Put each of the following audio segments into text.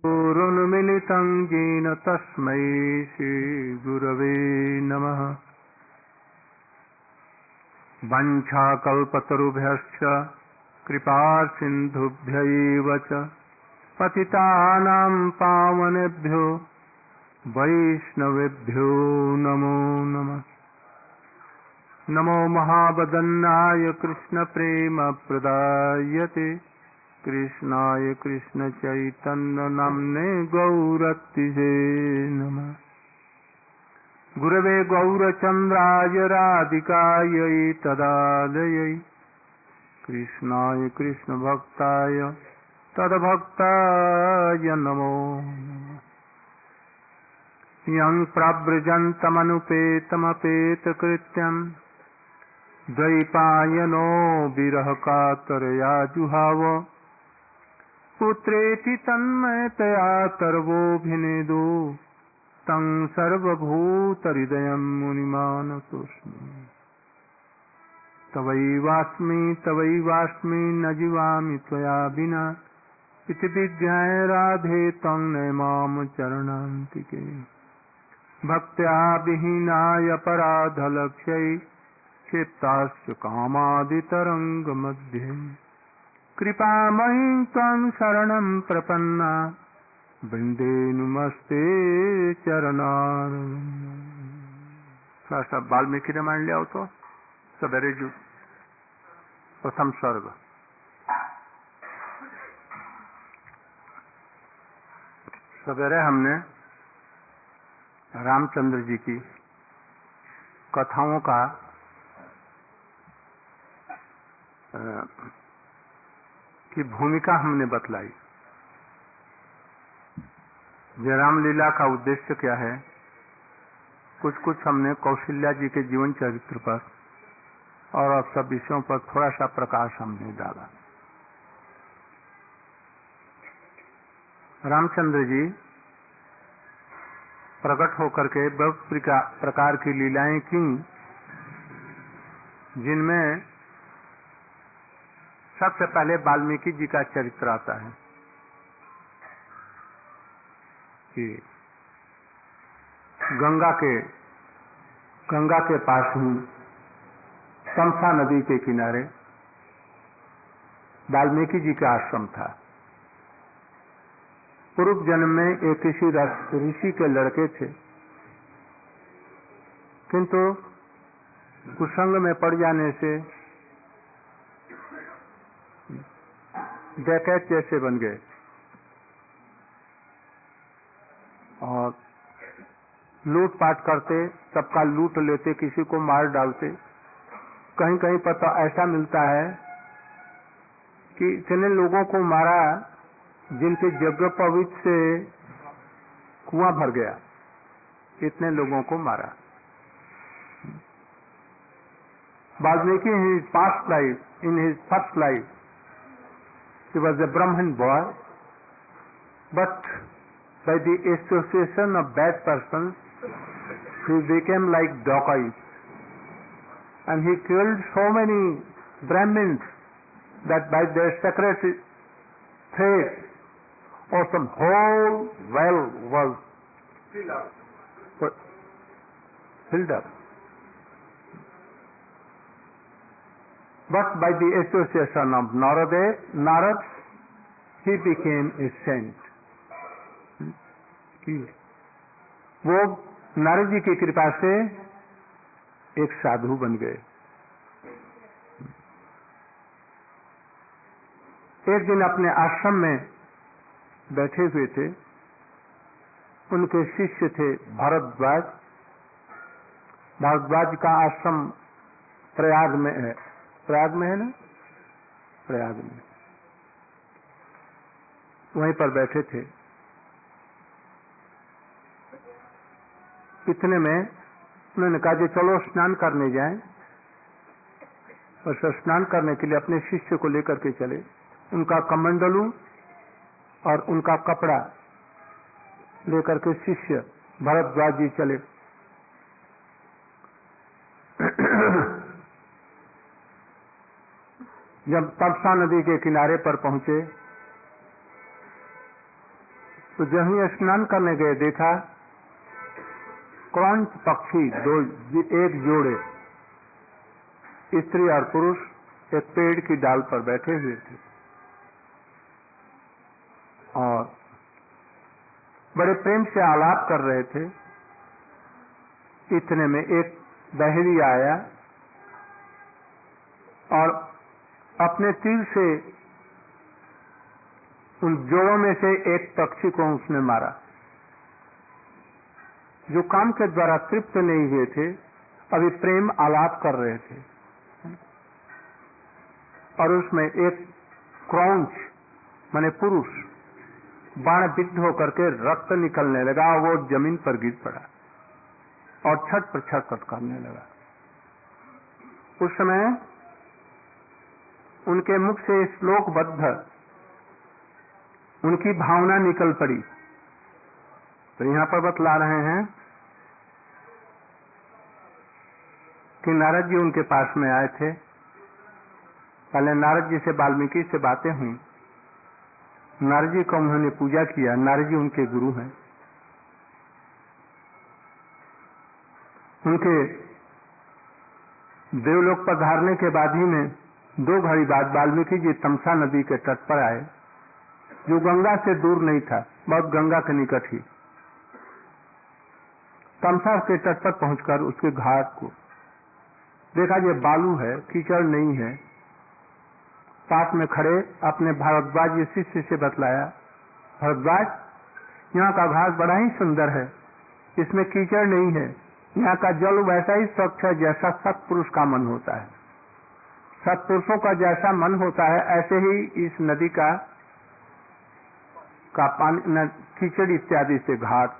गुरुन्मिलितं येन तस्मै श्रीगुरवे नमः। वञ्चाकल्पतरुभ्यश्च कृपासिन्धुभ्यैव च पतितानां पावनेभ्यो वैष्णवेभ्यो नमो नमः। नमो महावदन्नाय कृष्णप्रेमप्रदायते कृष्णाय कृष्णचैतन्यनाम्ने गौरतिसे नमः। गुरवे गौरचन्द्राय राधिकायै तदालयै कृष्णाय कृष्णभक्ताय तद्भक्ताय नमो नमः। यं प्रव्रजन्तमनुपेतमपेतकृत्यं द्वैपायनो विरहकातरया जुहाव पुत्रेति तन्मयतया सर्वोऽभिनेदो तं सर्वभूतहृदयं मुनिमानतोऽस्मि। तवैवास्मि न जीवामि त्वया विना इति विज्ञाय राधे तं नमाम चरणान्तिके। भक्त्या विहीनाय अपराधलक्ष्यै क्षिप्ताश्च कामादितरङ्गमध्ये कृपामयीं त्वां शरणं प्रपन्ना वृन्दे नमस्ते चरणारविन्दम्। थोड़ा सा वाल्मीकि रामायण ले आओ तो सवेरे जो प्रथम सर्ग। सवेरे हमने रामचंद्र जी की कथाओं का की भूमिका हमने बतलाई। ये रामलीला का उद्देश्य क्या है, कुछ हमने कौशल्या जी के जीवन चरित्र पर और सब विषयों पर थोड़ा सा प्रकाश हमने डाला। रामचंद्र जी प्रकट होकर के बहुत प्रकार की लीलाएं की, जिनमें सबसे पहले वाल्मीकि जी का चरित्र आता है कि गंगा के पास ही तमसा नदी के किनारे वाल्मीकि जी का आश्रम था। पूर्व जन्म में एक किसी ऋषि के लड़के थे, किंतु कुसंग में पड़ जाने से डकैत जैसे बन गए और लूटपाट करते, सबका लूट लेते, किसी को मार डालते। कहीं कहीं पर तो ऐसा मिलता है कि इतने लोगों को मारा जिनके यज्ञोपवीत से कुआं भर गया, इतने लोगों को मारा। Valmiki in his past life, in his first life, he was a Brahmin boy, but by the association of bad persons, he became like dacoit, and he killed so many Brahmins that by their sacred faith, or some whole well was filled up. But by the association of Narad, he became a saint. वो नारद जी की कृपा से एक साधु बन गए। एक दिन अपने आश्रम में बैठे हुए थे, उनके शिष्य थे भारद्वाज। भारद्वाज का आश्रम प्रयाग में है, प्रयाग में है ना, प्रयाग में, वहीं पर बैठे थे। इतने में उन्होंने कहा कि चलो स्नान करने जाएं, और स्नान करने के लिए अपने शिष्य को लेकर के चले। उनका कमंडलू और उनका कपड़ा लेकर के शिष्य भरद्वाज जी चले। जब तमसा नदी के किनारे पर पहुंचे तो जब ही स्नान करने गए देखा क्रौंच पक्षी एक जोड़े स्त्री और पुरुष एक पेड़ की डाल पर बैठे हुए थे और बड़े प्रेम से आलाप कर रहे थे। इतने में एक बहेड़ी आया और अपने तीर से उन जोड़ों में से एक पक्षी को उसने मारा। जो काम के द्वारा तृप्त नहीं हुए थे, अभी प्रेम आलाप कर रहे थे और उसमें एक क्रौंच माने पुरुष बाण बिद्ध होकर के रक्त निकलने लगा, वो जमीन पर गिर पड़ा और छट पर छटपट करने लगा। उस समय उनके मुख से श्लोकबद्ध उनकी भावना निकल पड़ी। तो यहां पर बतला रहे हैं कि नारद जी उनके पास में आए थे। पहले नारद जी से वाल्मीकि से बातें हुई। नारद जी को उन्होंने पूजा किया। नारद जी उनके गुरु हैं। उनके देवलोक पधारने के बाद ही में 2 घड़ी बाद वाल्मीकि जी तमसा नदी के तट पर आए, जो गंगा से दूर नहीं था, बहुत गंगा के निकट ही। तमसा के तट पर पहुंचकर उसके घाट को देखा, ये बालू है, कीचड़ नहीं है। पास में खड़े अपने भारद्वाज शिष्य से बतलाया, भारद्वाज, यहाँ का घाट बड़ा ही सुंदर है, इसमें कीचड़ नहीं है, यहाँ का जल वैसा ही स्वच्छ है जैसा सत्पुरुष का मन होता है। सत्पुरुषों का जैसा मन होता है ऐसे ही इस नदी का पानी, कीचड़ इत्यादि से घाट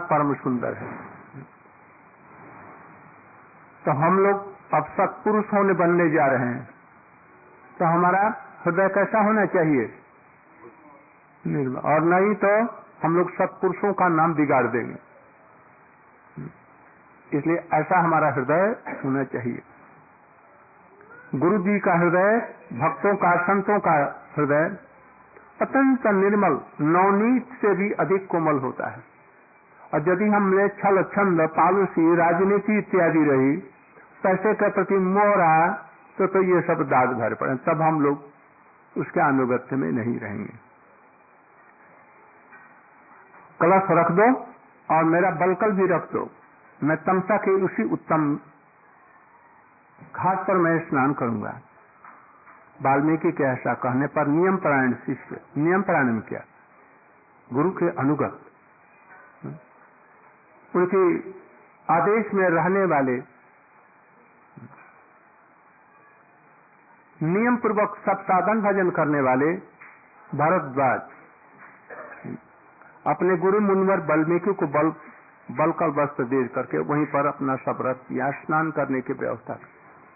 परम सुंदर है। तो हम लोग अब सत्पुरुष बनने जा रहे हैं, तो हमारा हृदय कैसा होना चाहिए? निर्मल। और नहीं तो हम लोग सत्पुरुषों का नाम बिगाड़ देंगे। इसलिए ऐसा हमारा हृदय होना चाहिए। गुरु जी का हृदय, भक्तों का, संतों का हृदय अत्यंत निर्मल, नवनीत से भी अधिक कोमल होता है। और यदि हमने छल छंद, पालुसी, राजनीति इत्यादि रही, पैसे के प्रति मोह रहा, तो ये सब दाग भर पड़े, तब हम लोग उसके अनुगत्य में नहीं रहेंगे। कलश रख दो और मेरा बलकल भी रख दो, मैं तमसा के उसी उत्तम घाट पर मैं स्नान करूंगा। वाल्मीकि के ऐसा कहने पर नियम परायण शिष्य, नियम परायण में क्या, गुरु के अनुगत, उनके आदेश में रहने वाले, नियम पूर्वक सब साधन भजन करने वाले भारद्वाज अपने गुरु मुनिवर वाल्मीकि को बलकल वस्त्र दे करके वहीं पर अपना सब व्रत या स्नान करने की व्यवस्था।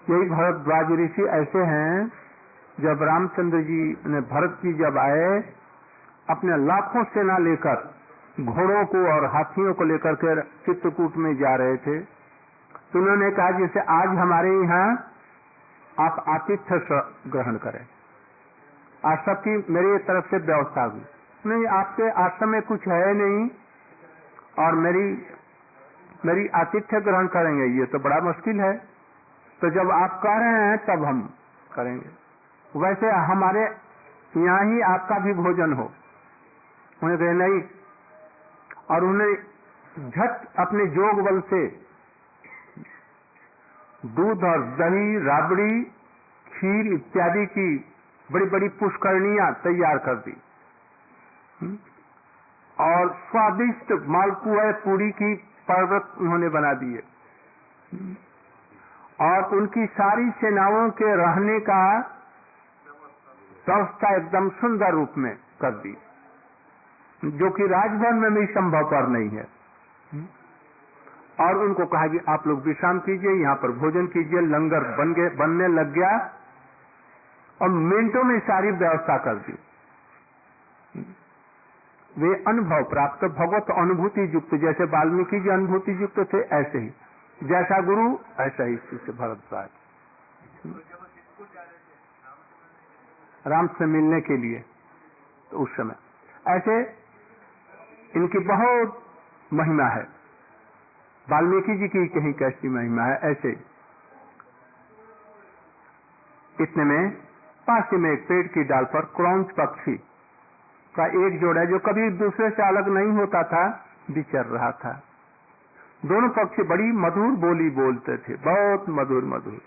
यही भारद्वाज ऋषि ऐसे हैं, जब रामचंद्र जी ने, भरत जी जब आए अपने लाखों सेना लेकर, घोड़ों को और हाथियों को लेकर के चित्रकूट में जा रहे थे, तो उन्होंने कहा जैसे आज हमारे यहाँ आप आतिथ्य ग्रहण करें, आज सबकी मेरी तरफ से व्यवस्था हुई। नहीं, आपके आश्रम में कुछ है नहीं और मेरी आतिथ्य ग्रहण करेंगे, ये तो बड़ा मुश्किल है। तो जब आप कह रहे हैं तब हम करेंगे। वैसे हमारे यहाँ ही आपका भी भोजन हो। उन्हें कहे नहीं, और उन्हें झट अपने जोग बल से दूध और दही, राबड़ी, खीर इत्यादि की बड़ी बड़ी पुष्करणियां तैयार कर दी और स्वादिष्ट मालपुआ पूरी की पर्वत उन्होंने बना दिए और उनकी सारी सेनाओं के रहने का व्यवस्था एकदम सुंदर रूप में कर दी, जो कि राजभवन में भी संभवपर नहीं है। और उनको कहा कि आप लोग विश्राम कीजिए, यहाँ पर भोजन कीजिए। लंगर बनने लग गया और मिनटों में सारी व्यवस्था कर दी। वे अनुभव प्राप्त, भगवत अनुभूति युक्त, जैसे वाल्मीकि जी अनुभूति युक्त थे, ऐसे ही जैसा गुरु ऐसा ही शिष्य भरद्वाज राम से मिलने के लिए। तो उस समय ऐसे इनकी बहुत महिमा है। वाल्मीकि जी की कहीं कैसी महिमा है। ऐसे इतने में पास ही में एक पेड़ की डाल पर क्रौंच पक्षी का एक जोड़ा जो कभी दूसरे से अलग नहीं होता था विचर रहा था। दोनों पक्षी बड़ी मधुर बोली बोलते थे, बहुत मधुर मधुर।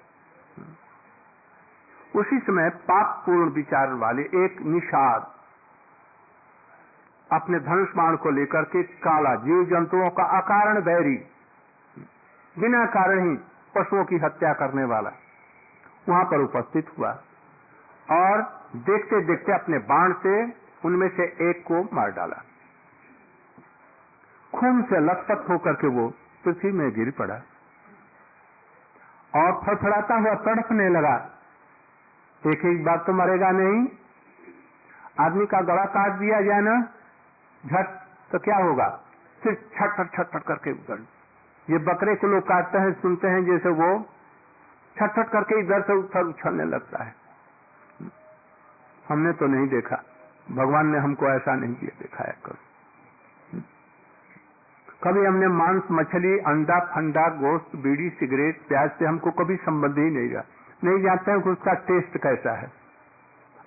उसी समय पापपूर्ण विचार वाले एक निषाद अपने धनुष बाण को लेकर के काला जीव जंतुओं का अकारण बैरी, बिना कारण ही पशुओं की हत्या करने वाला वहां पर उपस्थित हुआ और देखते देखते अपने बाण से उनमें से एक को मार डाला। खून से लथपथ होकर के वो पृथ्वी में गिर पड़ा और फड़फड़ाता हुआ तड़पने लगा। एक ही बात तो मरेगा नहीं, आदमी का गला काट दिया जाए ना झट तो क्या होगा, फिर छटपट छटपट करके उतर। ये बकरे को लोग काटते हैं, सुनते हैं जैसे वो छटपट करके इधर से उधर उछलने लगता है। हमने तो नहीं देखा, भगवान ने हमको ऐसा नहीं किया दिखाया कभी हमने मांस, मछली, अंडा, फंडा, गोश्त, बीड़ी, सिगरेट, प्याज से हमको कभी संबंध ही नहीं रहा। नहीं जानते हैं कि उसका टेस्ट कैसा है।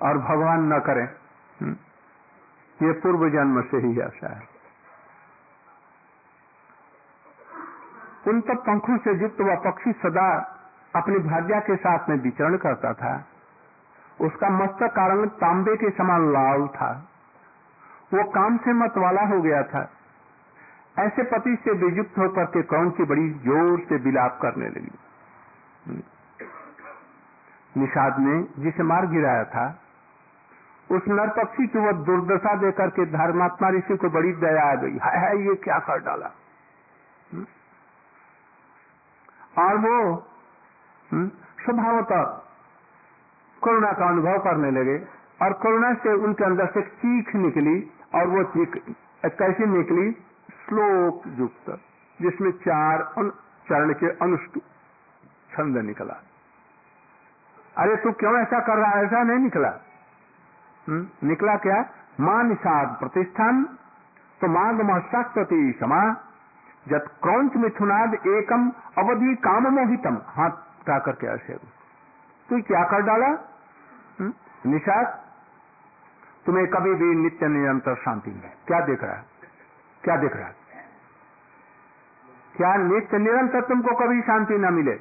और भगवान न करें, ये पूर्व जन्म से ही ऐसा है। उन तक पंखों से युक्त वह पक्षी सदा अपनी भार्या के साथ में विचरण करता था। उसका मस्तक कारण तांबे के समान लाल था। वो काम से मत वाला हो गया था। ऐसे पति से वियुक्त होकर के क्रौंच बड़ी जोर से विलाप करने लगी। निषाद ने जिसे मार गिराया था उस नर पक्षी की वो दुर्दशा देकर के धर्मात्मा ऋषि को बड़ी दया आ गई। है ये क्या कर डाला। और वो स्वभावतः करुणा का अनुभव करने लगे और करुणा से उनके अंदर से चीख निकली। और वो चीख कैसी निकली, श्लोक युक्त, जिसमें 4 चरण के अनुष्टुप छंद निकला। अरे तू क्यों ऐसा कर रहा है, ऐसा नहीं निकला। निकला क्या, मां निषाद प्रतिष्ठान तो मांग महसास्पति क्षमा जत क्रौंच मिथुनाद एकम अवधि काम मोहितम। हाथ उठा करके ऐसे तू क्या कर डाला। निषाद तुम्हें कभी भी नित्य निरंतर शांति नहीं। क्या देख रहा है, क्या देख रहा है, क्या नित्य निरंतर तुमको कभी शांति ना मिले।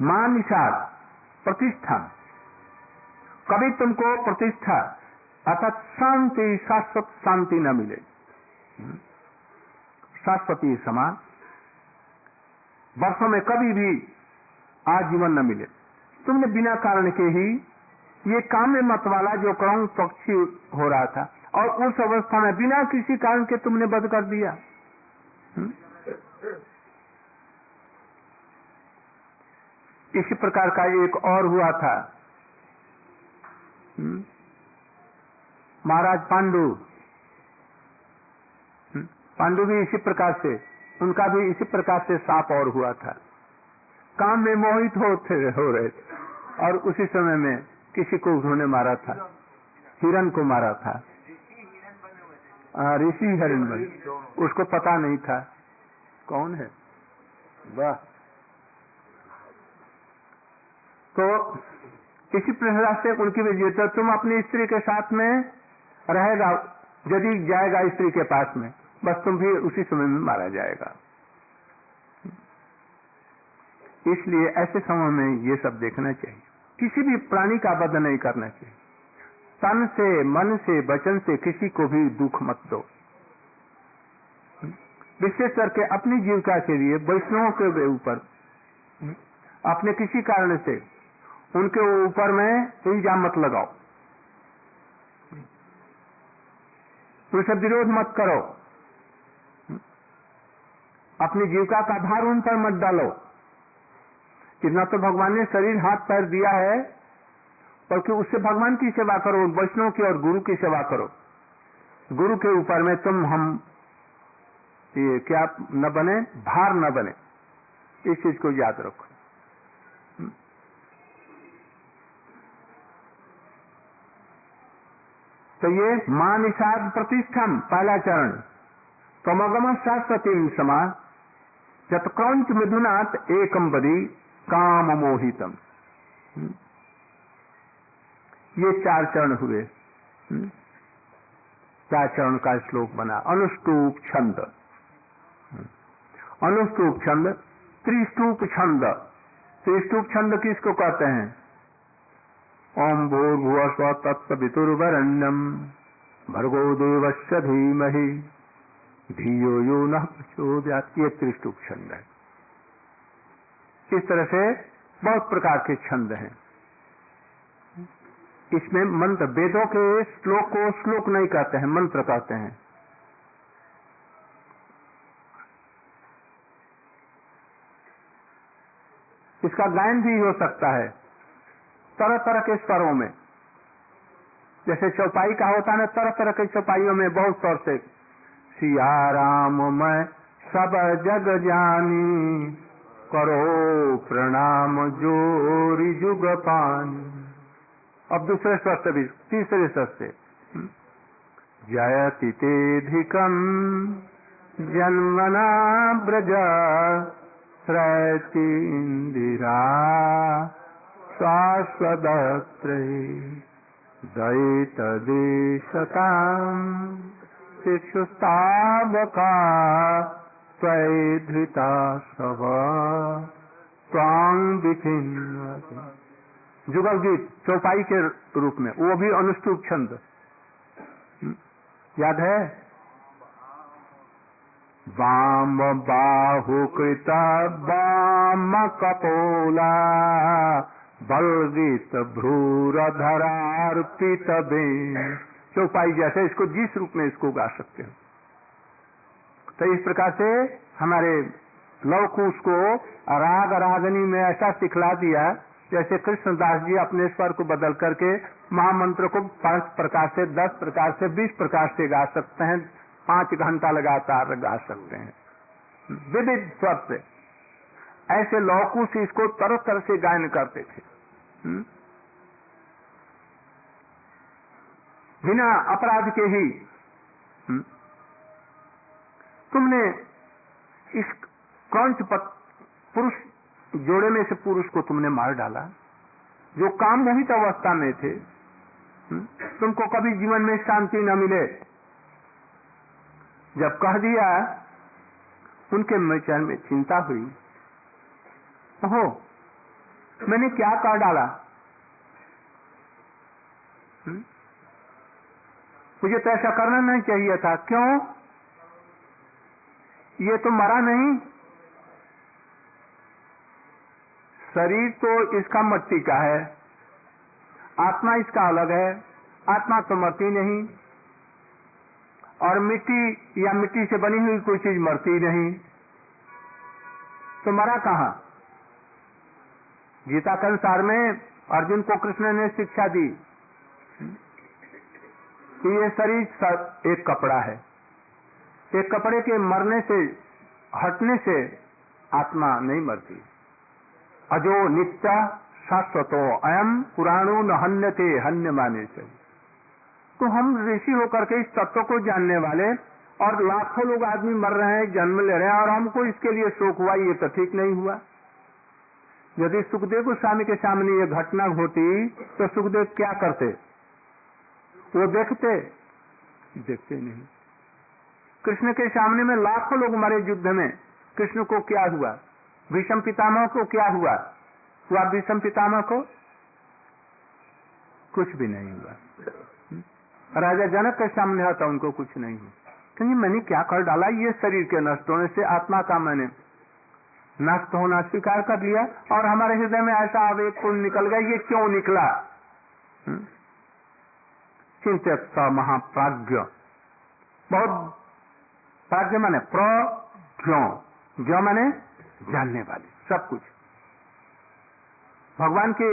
मां निषाद प्रतिष्ठा, कभी तुमको प्रतिष्ठा अर्थात शांति, शाश्वत शांति न मिले। शाश्वती समान वर्षों में कभी भी आजीवन न मिले। तुमने बिना कारण के ही ये काम्य मत वाला जो क्रौंच पक्षी हो रहा था और उस अवस्था में बिना किसी कारण के तुमने वध कर दिया। इसी प्रकार का एक और हुआ था। महाराज पांडु भी इसी प्रकार से, उनका भी इसी प्रकार से साप और हुआ था। काम में मोहित हो रहे थे और उसी समय में किसी को उन्होंने मारा था, हिरण को मारा था। ऋषि हिरण बन, उसको पता नहीं था कौन है। वाह। तो इसी प्रकार से उनकी भी तो तुम अपनी स्त्री के साथ में रहेगा, यदि जाएगा स्त्री के पास में, बस तुम भी उसी समय में मारा जाएगा। इसलिए ऐसे समय में ये सब देखना चाहिए। किसी भी प्राणी का वध नहीं करना चाहिए। तन से, मन से, वचन से किसी को भी दुख मत दो। विशेष करके अपनी जीविका के लिए वैष्णवों के ऊपर अपने किसी कारण से उनके ऊपर में इल्जाम मत लगाओ, उनसे विरोध मत करो, अपनी जीविका का भार उन पर मत डालो। इतना तो भगवान ने शरीर हाथ पैर दिया है, बल्कि उससे भगवान की सेवा करो, वैष्णव की और गुरु की सेवा करो। गुरु के ऊपर में तुम हम ये क्या न बने, भार न बने, इस चीज को याद रखो। तो ये मां निषाद प्रतिष्ठम पहला चरण, तमगम शाश्वतीम समा चतक्रौंच मिथुनात् एकम बदी काम मोहितम। ये 4 चरण हुए। 4 चरण का श्लोक बना। अनुष्टुप छंद, अनुष्टुप छंद, त्रिष्टुप छंद। त्रिष्टुप छंद किसको कहते हैं? ओम भूर्भुवः स्वः तत्सवितुर्वरेण्यं भर्गो देवस्य धीमहि धियो यो नः प्रचोदयात्। ये त्रिष्टुप छंद है। इस तरह से बहुत प्रकार के छंद हैं। इसमें मंत्र, वेदों के श्लोक को श्लोक नहीं कहते हैं, मंत्र कहते हैं। इसका गायन भी हो सकता है तरह तरह के स्वरों में। जैसे चौपाई का होता है ना, तरह तरह के चौपाइयों में बहुत स्वर से सिया राम मैं सब जग जानी करो प्रणाम जोरी जुग पानी। अब दूसरे स्वर से भी, तीसरे स्वर से जयति तेधिकम जन्मना ब्रज श्रयति इंदिरा शाश्वदत्रे दयित देशताम शिक्षुस्तावका त्वयिधृता सव त्वां विचिन्वते। जुगल गीत चौपाई के रूप में, वो भी अनुष्टुप छंद। याद है? वाम बाहु कृत वाम कपोला बलगीत भ्रूरधरार्पित बेन। चौपाई जैसे इसको जिस रूप में इसको गा सकते हो। तो इस प्रकार से हमारे लवकुश को राग रागनी में ऐसा सिखला दिया, जैसे कृष्णदास जी अपने स्वर को बदल करके महामंत्र को 5 प्रकार से, 10 प्रकार से, 20 प्रकार से गा सकते हैं। 5 घंटा लगातार गा सकते हैं विविध स्वर से। ऐसे लौकुश इसको तरह तरह से गायन करते थे। बिना अपराध के ही। तुमने इस क्रौंच पुरुष जोड़े में से पुरुष को तुमने मार डाला, जो काम मोहित अवस्था में थे। तुमको कभी जीवन में शांति न मिले। जब कह दिया, उनके मन में चिंता हुई, ओहो मैंने क्या कर डाला, मुझे तो ऐसा करना नहीं चाहिए था। क्यों? ये तो मरा नहीं। शरीर तो इसका मट्टी का है, आत्मा इसका अलग है। आत्मा तो मरती नहीं, और मिट्टी या मिट्टी से बनी हुई कोई चीज मरती नहीं, तो मरा कहाँ? गीता के अनुसार में अर्जुन को कृष्ण ने शिक्षा दी कि ये शरीर एक कपड़ा है। एक कपड़े के मरने से, हटने से आत्मा नहीं मरती। अजो नित्य शाश्वतो अयम पुराणो न हन्यते हन्यमाने से। तो हम ऋषि होकर के इस तत्व को जानने वाले, और लाखों लोग आदमी मर रहे हैं, जन्म ले रहे हैं, और हमको इसके लिए शोक हुआ, ये तो ठीक नहीं हुआ। यदि सुखदेव गोस्वामी के सामने ये घटना होती तो सुखदेव क्या करते? वो देखते नहीं। कृष्ण के सामने में लाखों लोग मरे युद्ध में, कृष्ण को क्या हुआ? भीष्म पितामह को क्या हुआ? भीष्म पितामह को कुछ भी नहीं हुआ। राजा जनक के सामने होता, उनको कुछ नहीं हुआ। क्योंकि मैंने क्या कर डाला? ये शरीर के नष्ट होने से आत्मा का मैंने नष्ट होना स्वीकार कर लिया, और हमारे हृदय में ऐसा आवेग को निकल गया। ये क्यों निकला? चिंतित महाप्राज्ञ, बहुत प्राज्ञ माने प्रज्ञ, जो माने जानने वाले सब कुछ। भगवान के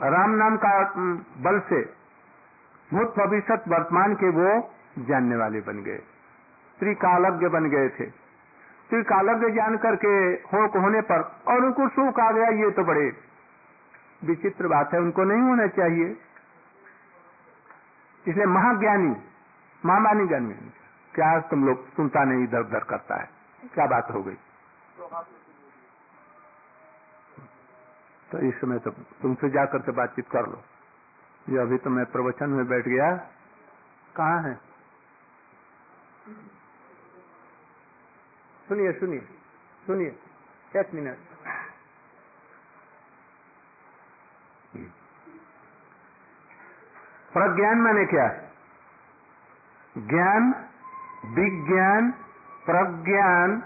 राम नाम का बल से भूत भविष्य वर्तमान के वो जानने वाले बन गए, त्रिकालज्ञ बन गए थे। त्रिकालज्ञ जान करके होने पर और उनको शोक आ गया। ये तो बड़े विचित्र बात है, उनको नहीं होना चाहिए। इसलिए महाज्ञानी महामानी ज्ञानी क्या तुम लोग सुनता नहीं, इधर उधर करता है, क्या बात हो गई? तो इस समय तो तुमसे जाकर के बातचीत कर लो। ये अभी तो मैं प्रवचन में बैठ गया, कहाँ है? सुनिए सुनिए सुनिए, एक मिनट। प्रज्ञान माने क्या? ज्ञान, विज्ञान, प्रज्ञान।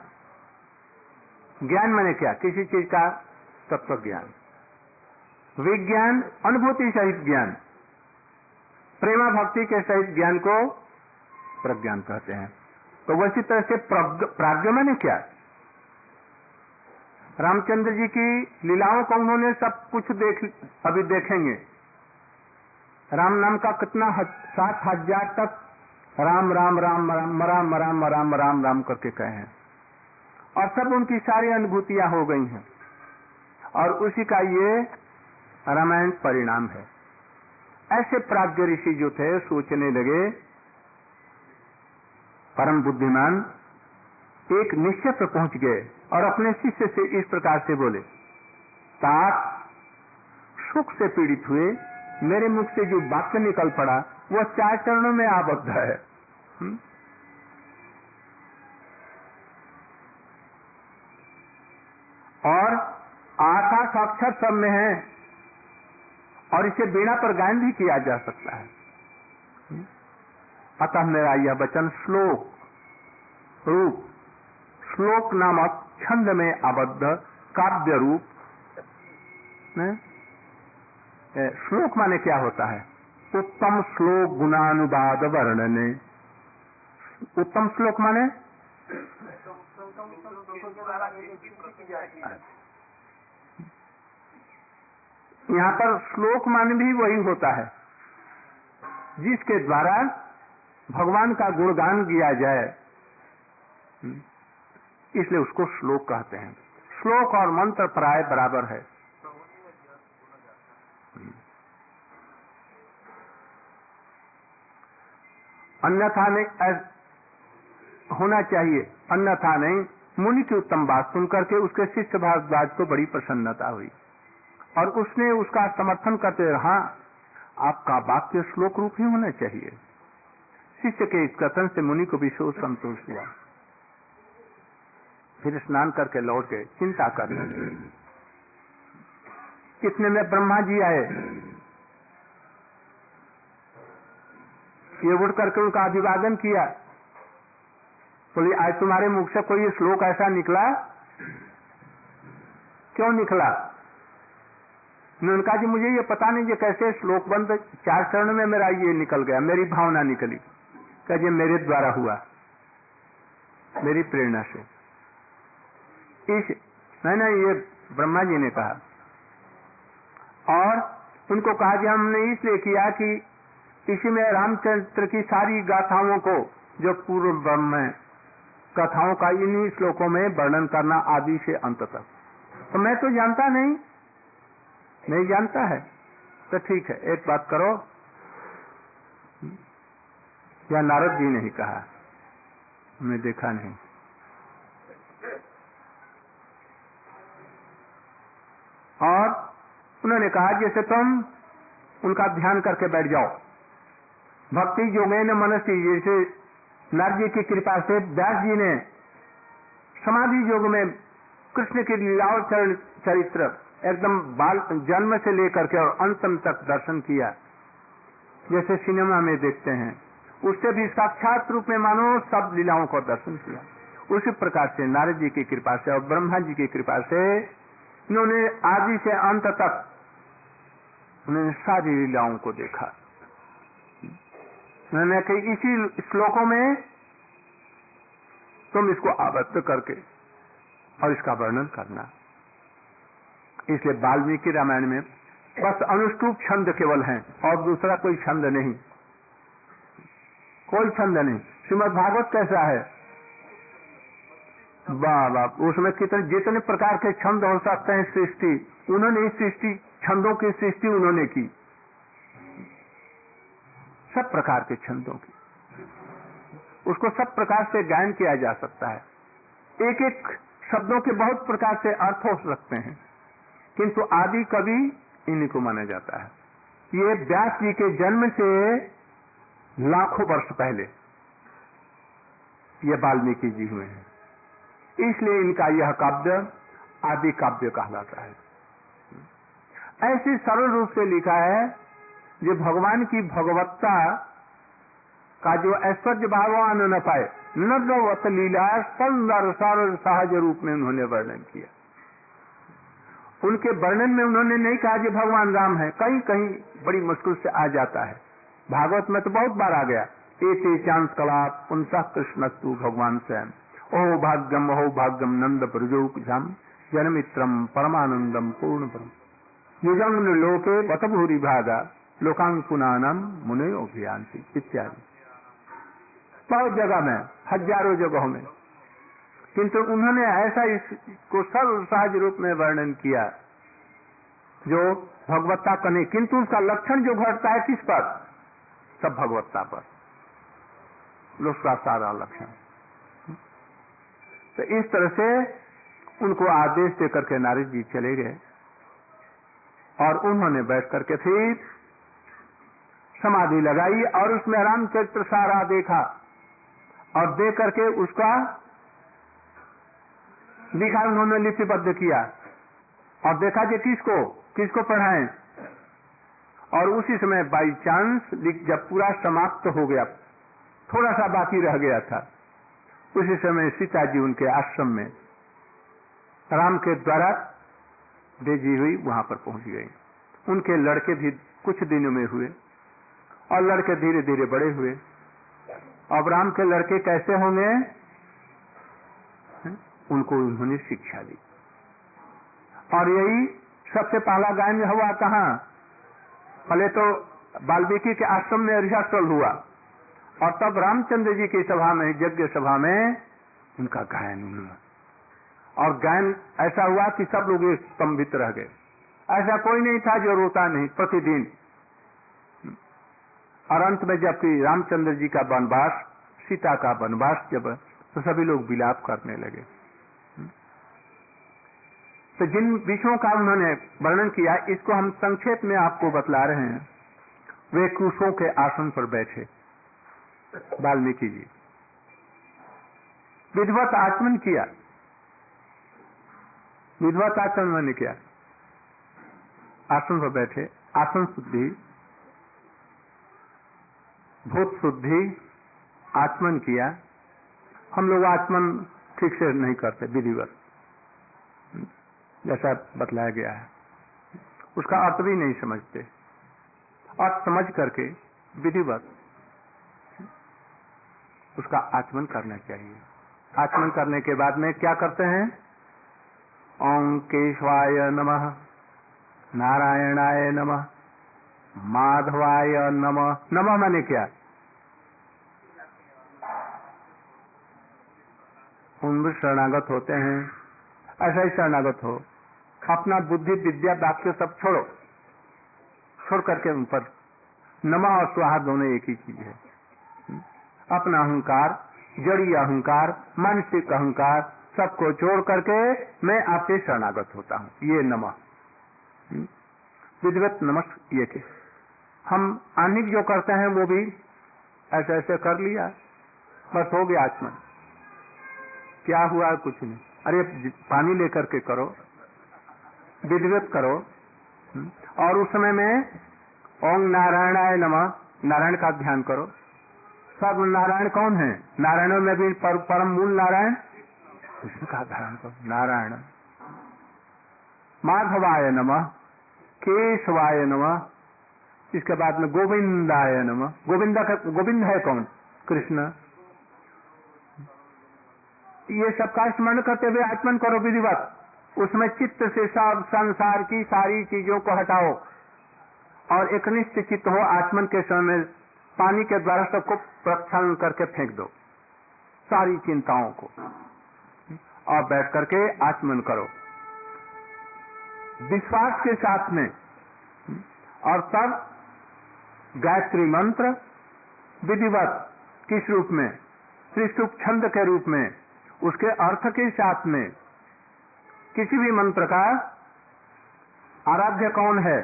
ज्ञान माने क्या? किसी चीज का तत्व ज्ञान। विज्ञान अनुभूति सहित ज्ञान, प्रेमा भक्ति के सहित ज्ञान को प्रज्ञान कहते हैं। तो वैसी तरह से प्राज्ञ माने क्या? रामचंद्र जी की लीलाओं को उन्होंने सब कुछ अभी देखेंगे। राम नाम का कितना 7,000 तक राम राम राम राम राम राम राम राम राम करके कहे हैं, और सब उनकी सारी अनुभूतियां हो गई हैं, और उसी का ये रामायण परिणाम है। ऐसे प्राज्ञ ऋषि जो थे सोचने लगे, परम बुद्धिमान एक निश्चय पर पहुंच गए और अपने शिष्य से इस प्रकार से बोले, तात सुख से पीड़ित हुए, मेरे मुख से जो वाक्य निकल पड़ा वह 4 चरणों में आबद्ध है। और आकाश अक्षर सब में है, और इसे वीणा पर गायन भी किया जा सकता है। अतः मेरा यह वचन श्लोक रूप, श्लोक नामक छंद में आबद्ध काव्य रूप। श्लोक माने क्या होता है? उत्तम श्लोक गुणानुवाद वर्णने। उत्तम श्लोक माने यहाँ पर श्लोक मान भी वही होता है जिसके द्वारा भगवान का गुणगान किया जाए, इसलिए उसको श्लोक कहते हैं। श्लोक और मंत्र प्राय बराबर है। अन्यथा नहीं होना चाहिए, अन्यथा नहीं। मुनि की उत्तम बात सुन करके उसके शिष्य भारद्वाज को बड़ी प्रसन्नता हुई, और उसने उसका समर्थन करते रहा, आपका वाक्य श्लोक रूप ही होना चाहिए। शिष्य के इस कथन से मुनि को भी सो संतोष हुआ। फिर स्नान करके लौट गए, चिंता करने लगे। इतने में ब्रह्मा जी आए, ये उठ करके उनका अभिवादन किया। बोले, आज तुम्हारे मुख से कोई श्लोक ऐसा निकला, क्यों निकला? उन्होंने कहा जी मुझे ये पता नहीं ये कैसे श्लोक बंद 4 चरण में मेरा ये निकल गया, मेरी भावना निकली। क्या ये मेरे द्वारा हुआ, मेरी प्रेरणा से। नहीं, ये ब्रह्मा जी ने कहा। और उनको कहा कि हमने इसलिए किया कि इसी में रामचंद्र की सारी गाथाओं को, जो पूर्व ब्रह्म कथाओं का इन्हीं श्लोकों में वर्णन करना आदि से अंत तक। तो मैं तो जानता नहीं जानता है, तो ठीक है एक बात करो, या नारद जी ने ही कहा, मैं देखा नहीं। और उन्होंने कहा जैसे तुम उनका ध्यान करके बैठ जाओ, भक्ति योगेन मनसी, जैसे नारद जी की कृपा से व्यास जी ने समाधि योग में कृष्ण की लीलाओं चरित्र एकदम बाल जन्म से लेकर के और अंतम तक दर्शन किया, जैसे सिनेमा में देखते हैं, उससे भी साक्षात रूप में मानो सब लीलाओं को दर्शन किया। उसी प्रकार से नारद जी की कृपा से और ब्रह्मा जी की कृपा से इन्होंने आदि से अंत तक उन्होंने सारी लीलाओं को देखा। उन्होंने कहा इसी श्लोकों में तुम इसको आबद्ध करके और इसका वर्णन करना। इसलिए वाल्मीकि रामायण में बस अनुष्टुप छंद केवल हैं और दूसरा कोई छंद नहीं, कोई छंद नहीं। श्रीमद् भागवत कैसा है? वाह, उसमें कितने जितने प्रकार के छंद हो सकते हैं सृष्टि, उन्होंने इस सृष्टि छंदों की सृष्टि उन्होंने की। सब प्रकार के छंदों की, उसको सब प्रकार से गायन किया जा सकता है। एक एक शब्दों के बहुत प्रकार से अर्थ हो सकते हैं, किंतु आदि कवि इन्हीं को माना जाता है। ये व्यास जी के जन्म से लाखों वर्ष पहले ये वाल्मीकि जी हुए हैं, इसलिए इनका यह काव्य आदि काव्य कहलाता है। ऐसे सरल रूप से लिखा है जो भगवान की भगवत्ता का जो ऐश्वर्य भावान न पाए नवत लीला सुंदर सरल सहज रूप में उन्होंने वर्णन किया। उनके वर्णन में उन्होंने नहीं कहा कि भगवान राम है, कहीं कहीं बड़ी मुश्किल से आ जाता है। भागवत में तो बहुत बार आ गया, एते चांस कलाप उनसा कृष्णस्तु भगवान स्वयं ओहो भाग्यम नंद ब्रजोपम जनमित्रम परमानंदम पूर्ण ब्रह्म युगम लोके बत भूरि भागा लोकांकुनानम मुने अभियांति इत्यादि। बहुत जगह में, हजारों जगहों में, किंतु उन्होंने ऐसा इसको सरल सहज रूप में वर्णन किया जो भगवत्ता का नहीं, किंतु उसका लक्षण जो घटता है किस पर? सब भगवत्ता पर, उसका सारा लक्षण। तो इस तरह से उनको आदेश देकर के नारद जी चले गए और उन्होंने बैठ करके फिर समाधि लगाई और उसमें रामचरित्र सारा देखा और देख करके उसका लिखा, उन्होंने लिपिबद्ध किया और देखा कि किसको पढ़ाएं। और उसी समय बाई चांस जब पूरा समाप्त हो गया, थोड़ा सा बाकी रह गया था, उसी समय सीता जी उनके आश्रम में राम के द्वारा भेजी हुई वहां पर पहुंच गई। उनके लड़के भी कुछ दिनों में हुए और लड़के धीरे धीरे बड़े हुए। अब राम के लड़के कैसे होंगे, उनको उन्होंने शिक्षा दी। और यही सबसे पहला गायन हुआ कहाँ? पहले तो वाल्मीकि के आश्रम में रिहर्सल हुआ और तब रामचंद्र जी की सभा में, यज्ञ सभा में उनका गायन हुआ। और गायन ऐसा हुआ कि सब लोग स्तंभित रह गए। ऐसा कोई नहीं था जो रोता नहीं प्रतिदिन। और अंत में जबकि रामचंद्र जी का वनवास, सीता का वनवास जब, तो सभी लोग विलाप करने लगे। तो जिन विषयों का उन्होंने वर्णन किया, इसको हम संक्षेप में आपको बतला रहे हैं। वे कुशों के आसन पर बैठे वाल्मीकि जी, विधिवत आचमन किया। विधिवत आचमन मैंने किया, आसन पर बैठे, आसन शुद्धि, भूत शुद्धि, आचमन किया। हम लोग आचमन ठीक से नहीं करते, विधिवत जैसा बतलाया गया है, उसका अर्थ भी नहीं समझते। अर्थ समझ करके विधिवत उसका आचमन करना चाहिए। आचमन करने के बाद में क्या करते हैं? ओम केशवाय नमः, नारायणाय नमः, माधवाय नमः। नमः माने क्या? उन शरणागत होते हैं, ऐसा ही शरणागत हो। अपना बुद्धि विद्या वाक्य सब छोड़ो, छोड़ करके उन पर नमः और स्वाहा दोनों एक ही चीज है। अपना अहंकार, जड़ी अहंकार, मानसिक अहंकार सबको छोड़ करके मैं आपसे शरणागत होता हूँ, ये नमः। विधिवत नमः ये के हम आनिक जो करते हैं वो भी ऐसे ऐसे कर लिया, बस हो गया आचमन। क्या हुआ? कुछ नहीं। अरे पानी लेकर के करो, विधिवत करो। और उस समय में ओम नारायणाय नमः, नारायण का ध्यान करो। सब नारायण कौन है? नारायणों में भी परम मूल नारायण, उसका ध्यान करो, नारायण। माधवाय नमः, केशवाय नमः, इसके बाद में गोविंदाय नमः। गोविंद है कौन? कृष्ण। ये सबका स्मरण करते हुए आचमन करो विधिवत। उसमें चित्त से सब संसार की सारी चीजों को हटाओ और एकनिष्ठ चित्त हो। आचमन के समय पानी के द्वारा सबको प्रक्षालन करके फेंक दो, सारी चिंताओं को, और बैठ करके आचमन करो विश्वास के साथ में। और तब गायत्री मंत्र विधिवत किस रूप में, त्रिसुख छंद के रूप में, उसके अर्थ के साथ में किसी भी मंत्र का आराध्य कौन है,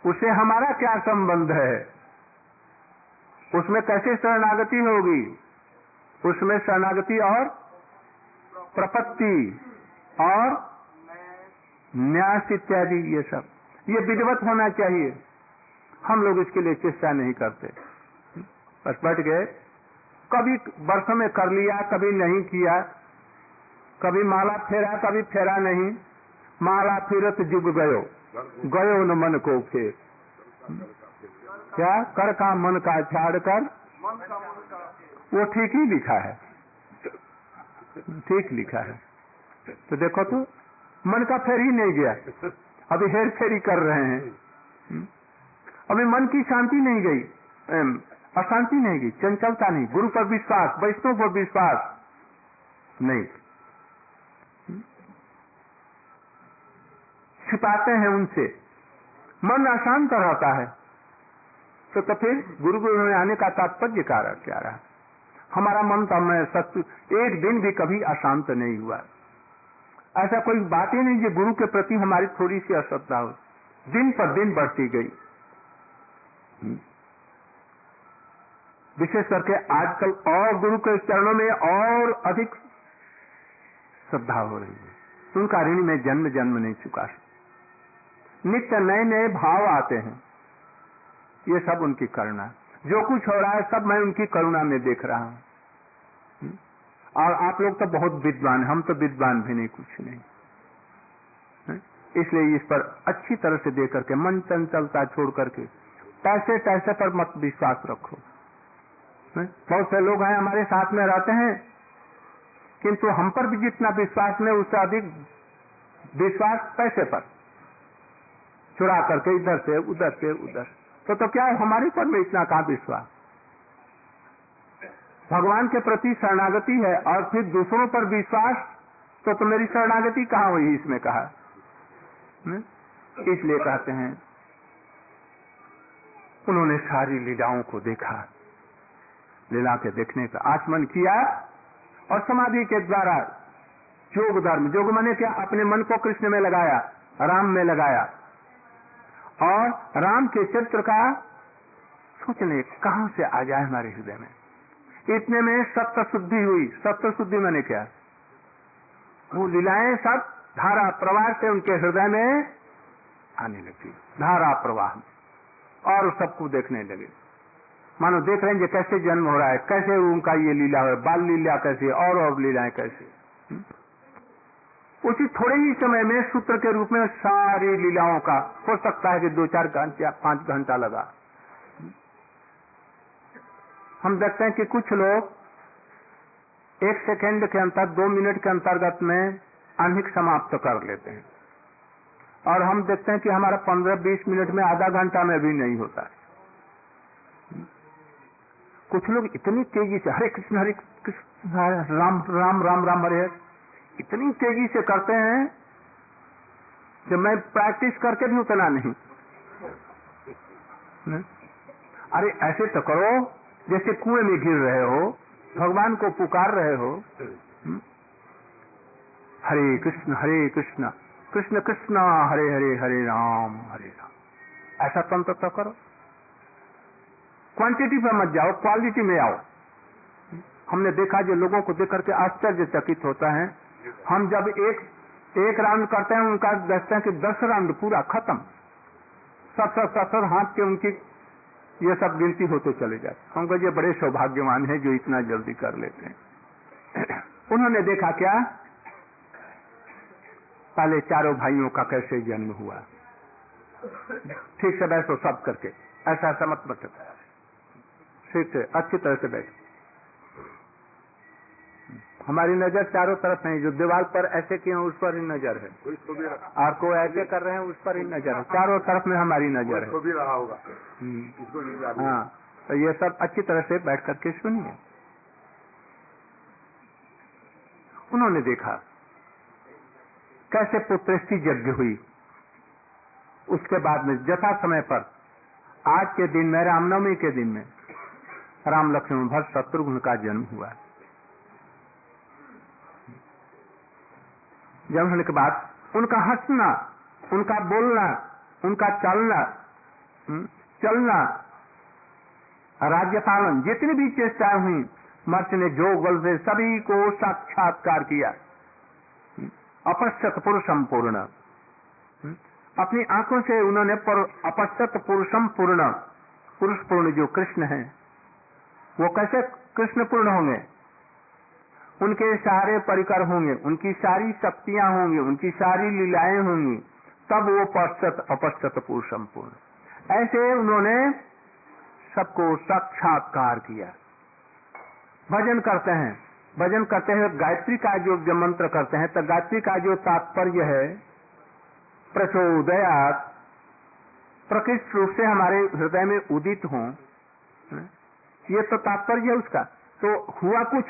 उससे हमारा क्या संबंध है, उसमें कैसे शरणागति होगी, उसमें शरणागति और प्रपत्ति और न्यास इत्यादि ये सब ये विधिवत होना चाहिए। हम लोग इसके लिए चेष्टा नहीं करते, बस बैठ गए, कभी वर्ष में कर लिया, कभी नहीं किया, कभी माला फेरा, कभी फेरा नहीं। माला फिरत जुग गयो, गयो न मन को फेर। क्या कर का मन का छाड़ कर, वो ठीक ही लिखा है, ठीक लिखा है। तो देखो तो मन का फेर ही नहीं गया, अभी हेर फेरी कर रहे हैं। अभी मन की शांति नहीं गई, अशांति नहीं गई, चंचलता नहीं, गुरु पर विश्वास, वैष्णव पर विश्वास नहीं, छिपाते हैं उनसे, मन अशांत रहता है। तो फिर गुरु में आने का तात्पर्य क्या रहा? हमारा मन तो मैं सत्य एक दिन भी कभी अशांत नहीं हुआ। ऐसा कोई बात ही नहीं कि गुरु के प्रति हमारी थोड़ी सी अश्रद्धा हो, दिन पर दिन बढ़ती गई। विशेष करके आजकल और गुरु के चरणों में और अधिक श्रद्धा हो रही है। उनका ऋण में जन्म जन्म नहीं चुका। नित्य नए नए भाव आते हैं, ये सब उनकी करुणा। जो कुछ हो रहा है सब मैं उनकी करुणा में देख रहा हूं। और आप लोग तो बहुत विद्वान, हम तो विद्वान भी नहीं, कुछ नहीं। इसलिए इस पर अच्छी तरह से देख करके, मन चंचलता छोड़ करके पैसे पैसे पर मत विश्वास रखो। बहुत से लोग हैं हमारे साथ में रहते हैं, किंतु हम पर भी जितना विश्वास नहीं उससे अधिक विश्वास पैसे पर, चुरा करके इधर से उधर। तो क्या हमारे पर में इतना कहाँ विश्वास? भगवान के प्रति शरणागति है और फिर दूसरों पर विश्वास, तो मेरी शरणागति कहाँ हुई? इसमें कहा, इसलिए कहते हैं उन्होंने सारी लीलाओं को देखा, लीला के देखने का आचमन किया और समाधि के द्वारा योग धर्म, योग माने क्या? अपने मन को कृष्ण में लगाया, राम में लगाया और राम के चित्र का सोचने कहां से आ जाए हमारे हृदय में। इतने में सत्य शुद्धि हुई। सत्य शुद्धि माने क्या? वो लीलाएं सब धारा प्रवाह से उनके हृदय में आने लगी, धारा प्रवाह में, और सबको देखने लगे। मानो देख रहे हैं कैसे जन्म हो रहा है, कैसे उनका ये लीला है, बाल लीला कैसे, और लीलाएं कैसे। उसी थोड़े ही समय में सूत्र के रूप में सारी लीलाओं का हो सकता है कि 2-4 घंटे या 5 घंटा लगा। हम देखते हैं कि कुछ लोग 1 सेकंड के अंतर, 2 मिनट के अंतर्गत में आह्निक समाप्त कर लेते हैं, और हम देखते हैं कि हमारा 15-20 मिनट में, आधा घंटा में भी नहीं होता है। कुछ लोग इतनी तेजी से हरे कृष्ण राम राम राम राम हरे हरे इतनी तेजी से करते हैं कि मैं प्रैक्टिस करके भी उतना नहीं। अरे ऐसे तो करो जैसे कुएं में गिर रहे हो, भगवान को पुकार रहे हो, हरे कृष्ण कृष्ण कृष्ण हरे हरे हरे राम, ऐसा तंत्र तो करो। क्वांटिटी पर मत जाओ, क्वालिटी में आओ। हमने देखा जो लोगों को देख करके आश्चर्यचकित होता है, हम जब एक राउंड करते हैं, उनका देखते हैं कि 10 राउंड पूरा खत्म, 70 हाथ के उनकी ये सब गिनती होते चले जाते। हमको ये बड़े सौभाग्यवान है जो इतना जल्दी कर लेते हैं। उन्होंने देखा क्या, पहले चारों भाइयों का कैसे जन्म हुआ, ठीक से बैठो सब करके, ऐसा मत बैठो, ठीक से अच्छी तरह से बैठो। हमारी नजर चारों तरफ नहीं, जो दीवार पर ऐसे किए हैं उस पर ही नजर है, और कोई ऐसे कर रहे हैं उस पर ही नजर है, चारों तरफ में हमारी नजर है। भी रहा होगा। हाँ, तो ये सब अच्छी तरह से बैठ करके सुनिए। उन्होंने देखा कैसे पुत्रष्टि यज्ञ हुई। उसके बाद में यथा समय पर आज के दिन में, रामनवमी के दिन में राम लक्ष्मण भरत शत्रुघ्न का जन्म हुआ। जन्म होने के बाद उनका हंसना, उनका बोलना, उनका चलना, राज्य पालन, जितनी भी चेष्टाएं हुई महर्षि ने जोग बल से सभी को साक्षात्कार किया। अपश्यत पुरुषम पूर्ण, अपनी आंखों से उन्होंने अपश्यत पुरुषम पूर्ण, पुरुष पूर्ण जो कृष्ण है वो कैसे कृष्ण पूर्ण होंगे? उनके सारे परिकर होंगे, उनकी सारी शक्तियां होंगी, उनकी सारी लीलाएं होंगी, तब वो अपश्यत पुरुषम पूर्ण। ऐसे उन्होंने सबको साक्षात्कार किया। भजन करते हैं, भजन करते हैं, गायत्री का जो मंत्र करते हैं, तो गायत्री का जो तात्पर्य है प्रचोदयात्, प्रकृष्ट रूप से हमारे हृदय में उदित हो, ये तो तात्पर्य है उसका। तो हुआ कुछ,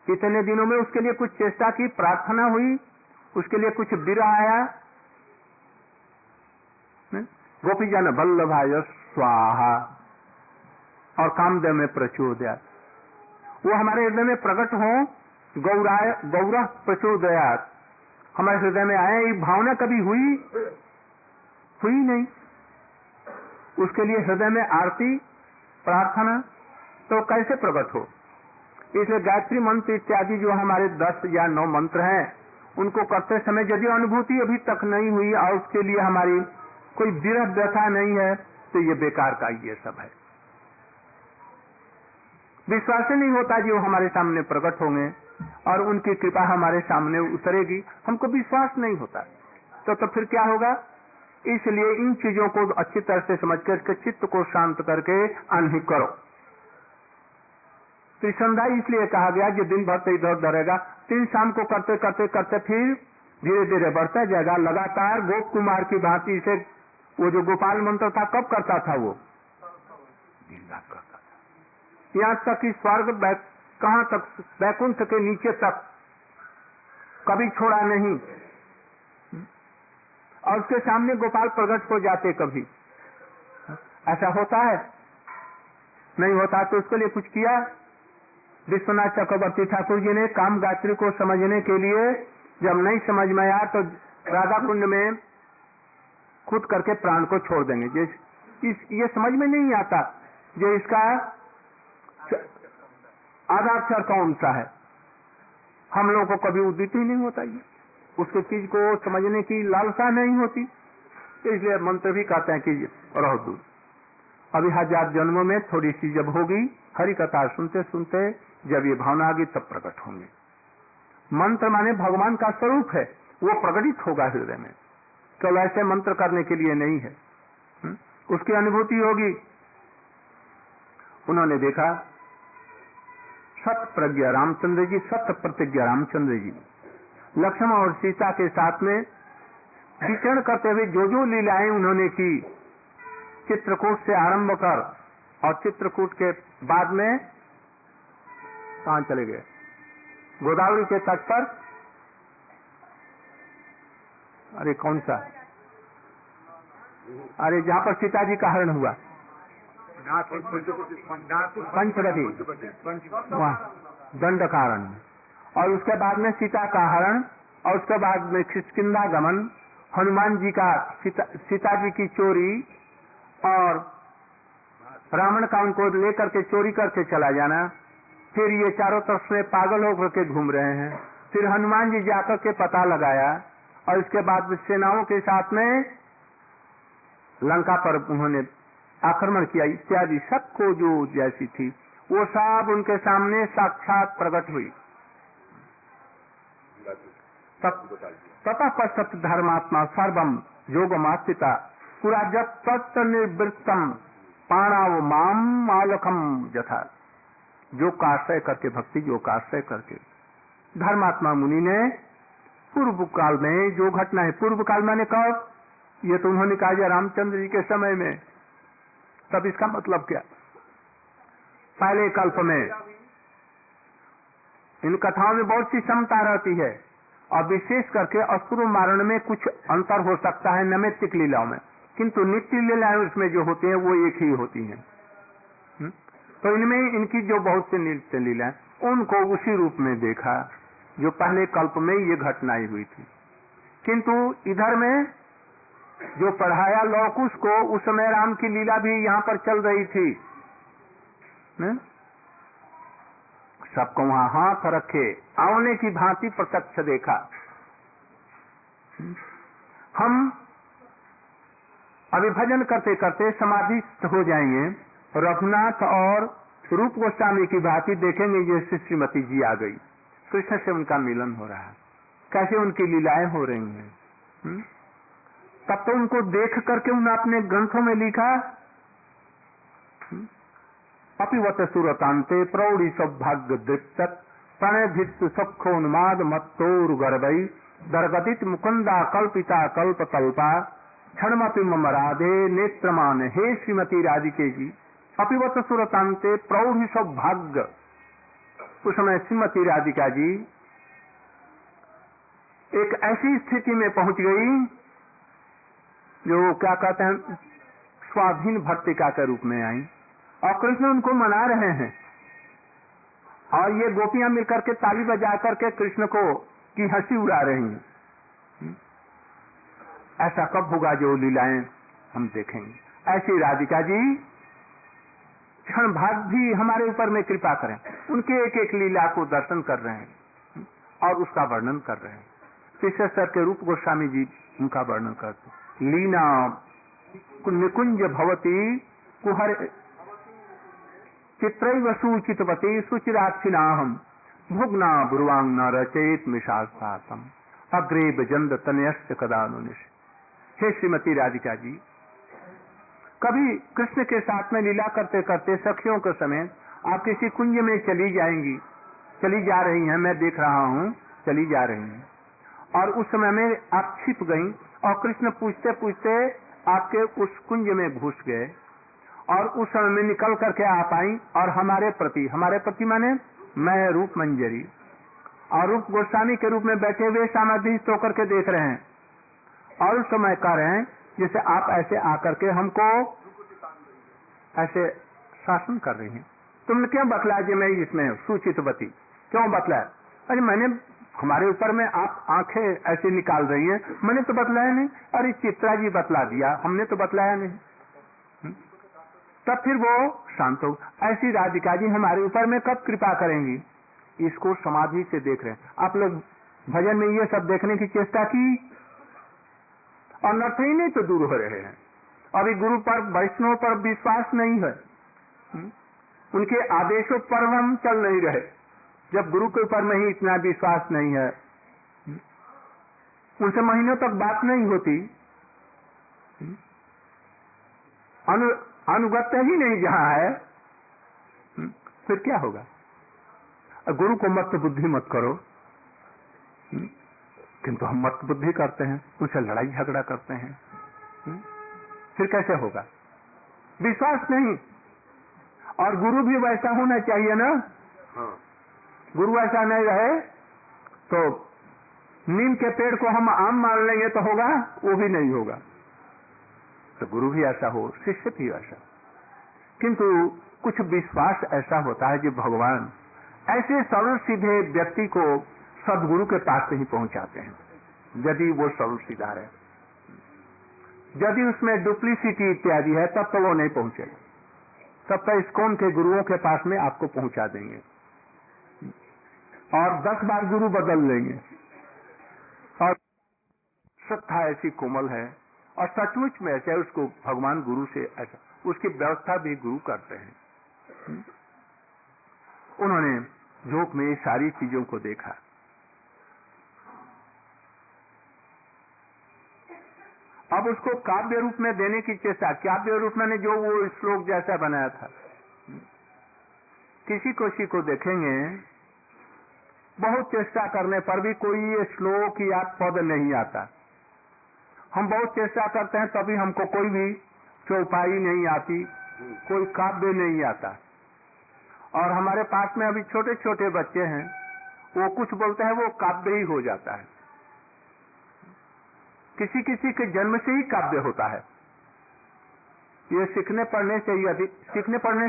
इतने दिनों में उसके लिए कुछ चेष्टा की, प्रार्थना हुई, उसके लिए कुछ विरह आया। गोपीजन वल्लभाय स्वाहा और कामदेव में प्रचोदयात्, वो हमारे हृदय में प्रकट हो। गौरव प्रचोदयात्, हमारे हृदय में आए, ये भावना कभी हुई नहीं। उसके लिए हृदय में आरती प्रार्थना तो कैसे प्रकट हो? इसलिए गायत्री मंत्र इत्यादि जो हमारे 10 या 9 मंत्र हैं, उनको करते समय यदि अनुभूति अभी तक नहीं हुई और उसके लिए हमारी कोई विरह व्यथा नहीं है, तो ये बेकार का ये सब है। विश्वास ही नहीं होता जी वो हमारे सामने प्रकट होंगे और उनकी कृपा हमारे सामने उतरेगी, हमको विश्वास नहीं होता। तो फिर क्या होगा? इसलिए इन चीजों को अच्छी तरह से समझ कर चित्त को शांत करके अनही करो। त्रिसंध्या इसलिए कहा गया कि दिन भर तो इधर उधर रहेगा, 3 शाम को करते करते करते फिर धीरे धीरे बढ़ता जाएगा। लगातार गोप कुमार की भांति से वो जो गोपाल मंत्र था कब करता था? वो दिन रात करता था, यहाँ तक कि स्वर्ग कहाँ तक, वैकुंठ के नीचे तक कभी छोड़ा नहीं। और उसके सामने गोपाल प्रकट हो जाते कभी, ऐसा होता है? नहीं होता। तो उसके लिए कुछ किया। विश्वनाथ चक्रवर्ती ठाकुर जी ने काम गायत्री को समझने के लिए जब नहीं समझ में आया तो राधा कुंड में खुद करके प्राण को छोड़ देंगे। ये समझ में नहीं आता जो इसका आधार कौन सा है, हम लोगों को कभी उदित ही नहीं होता, ये उसके चीज को समझने की लालसा नहीं होती। तो इसलिए मंत्र भी कहते हैं कि रहो दूर। अभी 1000 जन्मों में थोड़ी सी जब होगी, हरि कथा सुनते सुनते जब ये भावना आ गई तब प्रकट होंगे। मंत्र माने भगवान का स्वरूप है, वो प्रकटित होगा हृदय में, केवल ऐसे मंत्र करने के लिए नहीं है। उसकी अनुभूति होगी। उन्होंने देखा सत प्रज्ञा रामचंद्र जी, सत प्रतिज्ञा रामचंद्र जी लक्ष्मण और सीता के साथ में विचरण करते हुए जो जो लीलाएं उन्होंने की, चित्रकूट से आरंभ कर और चित्रकूट के बाद में कहां चले गए? गोदावरी के तट पर, अरे कौन सा, अरे जहां पर सीता जी का हरण हुआ, पंचवटी, वहां दंड कारण, और उसके बाद में सीता का हरण, और उसके बाद में किष्किंधा गमन, हनुमान जी का सीता जी की चोरी, और रावण का उनको लेकर के चोरी करके चला जाना, फिर ये चारों तरफ से पागल होकर के घूम रहे हैं, फिर हनुमान जी जाकर के पता लगाया, और इसके बाद सेनाओं के साथ में लंका पर उन्होंने आक्रमण किया इत्यादि, सबको जो जैसी थी वो सब उनके सामने साक्षात प्रकट हुई। तथा पश्चात धर्मात्मा सर्वम योगमास्थिता पूरा जब तत्व निर्वृत्तम पाणाव माम मालकम यथा, जो का आश्रय करके, भक्ति जो का आश्रय करके धर्मात्मा मुनि ने पूर्व काल में जो घटना है, पूर्व काल मैंने कहा, ये तो उन्होंने कहा रामचंद्र जी के समय में, तब इसका मतलब क्या? पहले कल्प में इन कथाओं में बहुत सी क्षमता रहती है, और विशेष करके अपूर्व मारण में कुछ अंतर हो सकता है नैमित्तिक लीलाओं में, किंतु नित्य लीलाएं उसमें जो होती हैं वो एक ही होती हैं। तो इनमें इनकी जो बहुत सी नृत्य लीलाएं, उनको उसी रूप में देखा जो पहले कल्प में ये घटनाएं हुई थी। किंतु इधर में जो पढ़ाया लौकुश को, उस समय राम की लीला भी यहाँ पर चल रही थी। सबको वहां हाथ रखे आंवले की भांति प्रत्यक्ष देखा। हम अभी भजन करते करते समाधिस्थ हो जाएंगे, रघुनाथ और रूप गोस्वामी की भांति देखेंगे जैसे श्रीमती जी आ गई, कृष्ण से उनका मिलन हो रहा है, कैसे उनकी लीलाएं हो रही हैं। तब तो उनको देख करके उन्होंने अपने ग्रंथों में लिखा, अपिवत सुरतांते प्रौढ़ी सौभाग्य दृप्त प्रणय भित्तु सखोन्माद मत्तोर गर्भई दरगतित मुकुंदा कल्पिता कल्प कल्पा क्षणमपि मम राधे नेत्रमान। हे श्रीमती राधिके जी, अपिवत सुरतांते प्रौढ़ी सौभाग्य, उस समय श्रीमती राधिका जी एक ऐसी स्थिति में पहुंच गई जो क्या कहते हैं स्वाधीन भर्तिका के रूप में आई, और कृष्ण उनको मना रहे हैं, और ये गोपियां मिलकर के ताली बजा करके कृष्ण को की हंसी उड़ा रही हैं। ऐसा कब होगा जो लीलाएं हम देखेंगे। ऐसी राधिका जी क्षण भाग भी हमारे ऊपर में कृपा करें, उनके एक एक लीला को दर्शन कर रहे हैं और उसका वर्णन कर रहे हैं। विशेषकर के रूप गोस्वामी जी उनका वर्णन करते। लीना निकुंज भवती कुहर चित्रैव सुचितवती सुचिराक्षिणाहम भुग्ना ब्रुवांग न रचेत मिशास्तातम अग्रे बजंद तनयस्य कदानुनिश। हे श्रीमती राधिका जी, कभी कृष्ण के साथ में लीला करते करते सखियों के समय आप किसी कुंज में चली जाएंगी, चली जा रही हैं, मैं देख रहा हूँ चली जा रही हैं, और उस समय में आप छिप गईं और कृष्ण पूछते पूछते आपके उस कुंज में घुस गए, और उस समय में निकल करके आप आई और हमारे प्रति माने मैं रूप मंजरी और रूप गोस्वामी के रूप में बैठे हुए समाधिस्थ होकर के देख रहे हैं, और उस समय कह रहे हैं जैसे आप ऐसे आकर के हमको ऐसे शासन कर रही हैं। तुमने क्यों बतलाया कि मैं इसमें सुचितवती क्यों बतलाया? अरे मैंने हमारे ऊपर में आप आंखें ऐसे निकाल रही हैं, मैंने तो बतलाया नहीं। अरे चित्रा जी बतला दिया, हमने तो बतलाया नहीं। तब फिर वो शांत हो। ऐसी राधिका जी हमारे ऊपर में कब कृपा करेंगी? इसको समाधि से देख रहे हैं आप लोग। भजन में ये सब देखने की चेष्टा की और नर्थ ही नहीं तो दूर हो रहे हैं। अभी गुरु पर वैष्णव पर विश्वास नहीं है, उनके आदेशों पर हम चल नहीं रहे। जब गुरु के ऊपर में ही इतना विश्वास नहीं है, उनसे महीनों तक बात नहीं होती, अनुगत्य ही नहीं जहां है, फिर क्या होगा? गुरु को मत बुद्धि मत करो, किंतु हम मत बुद्धि करते हैं, उनसे लड़ाई झगड़ा करते हैं, फिर कैसे होगा? विश्वास नहीं। और गुरु भी वैसा होना चाहिए ना। गुरु ऐसा नहीं रहे तो नीम के पेड़ को हम आम मान लेंगे तो होगा? वो भी नहीं होगा। तो गुरु भी ऐसा हो, शिष्य भी ऐसा। किंतु कुछ विश्वास ऐसा होता है कि भगवान ऐसे सरल सीधे व्यक्ति को सदगुरु के पास से ही पहुंचाते हैं, यदि वो सरल सीधा है। यदि उसमें डुप्लीसिटी इत्यादि है तब तो वो नहीं पहुंचेगा, तब तो इस्कॉन के गुरुओं के पास में आपको पहुंचा देंगे और 10 बार गुरु बदल लेंगे। और श्रद्धा ऐसी कोमल है और सचमुच में ऐसे उसको भगवान गुरु से ऐसा उसकी व्यवस्था भी गुरु करते हैं। उन्होंने जोक में सारी चीजों को देखा। अब उसको काव्य रूप में देने की चेष्टा, काव्य रूप में जो वो श्लोक जैसा बनाया था। किसी को देखेंगे बहुत चेष्टा करने पर भी कोई ये श्लोक या पद नहीं आता। हम बहुत चेष्टा करते हैं तभी हमको कोई भी चौपाई नहीं आती, कोई काव्य नहीं आता। और हमारे पास में अभी छोटे छोटे बच्चे हैं, वो कुछ बोलते हैं वो काव्य ही हो जाता है। किसी किसी के जन्म से ही काव्य होता है, ये सीखने पढ़ने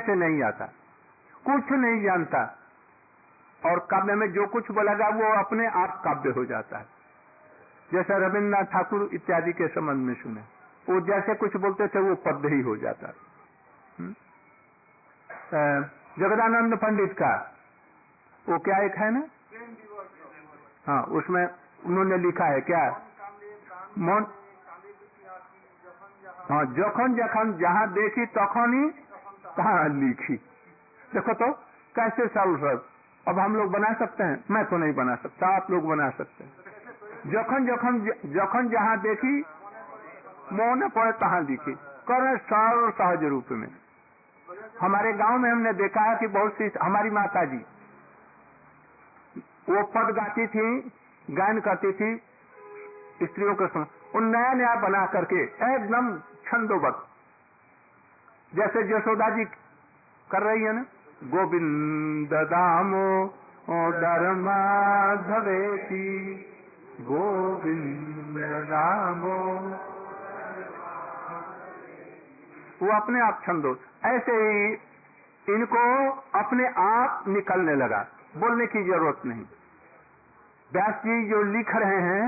से नहीं आता। कुछ नहीं जानता, और काव्य में जो कुछ बोलेगा वो अपने आप काव्य हो जाता है। जैसे रविन्द्रनाथ ठाकुर इत्यादि के संबंध में सुने, वो जैसे कुछ बोलते थे वो पद्य ही हो जाता है। जगदानंद पंडित का वो क्या एक है ना, हाँ, उसमें उन्होंने लिखा है क्या, मौन, हाँ, जखन जखन जहाँ देखी तखन ही कहाँ लिखी। देखो तो कैसे सरल। अब हम लोग बना सकते हैं? मैं तो नहीं बना सकता, आप लोग बना सकते हैं। जखन जखन जखन जहाँ देखी मौन पड़े तहाँ लिखी, कर सरल सहज रूप में। हमारे गांव में हमने देखा है कि बहुत सी हमारी माता जी वो पद गाती थी, गायन करती थी स्त्रियों के समय, वो नया नया बना करके एकदम छंदोबद्ध, जैसे यशोदा जी कर रही है ना, गोविंद दामो धर्मा धवेती, गोविंद दामो, वो अपने आप छंदो। ऐसे ही इनको अपने आप निकलने लगा, बोलने की जरूरत नहीं। व्यास जी जो लिख रहे हैं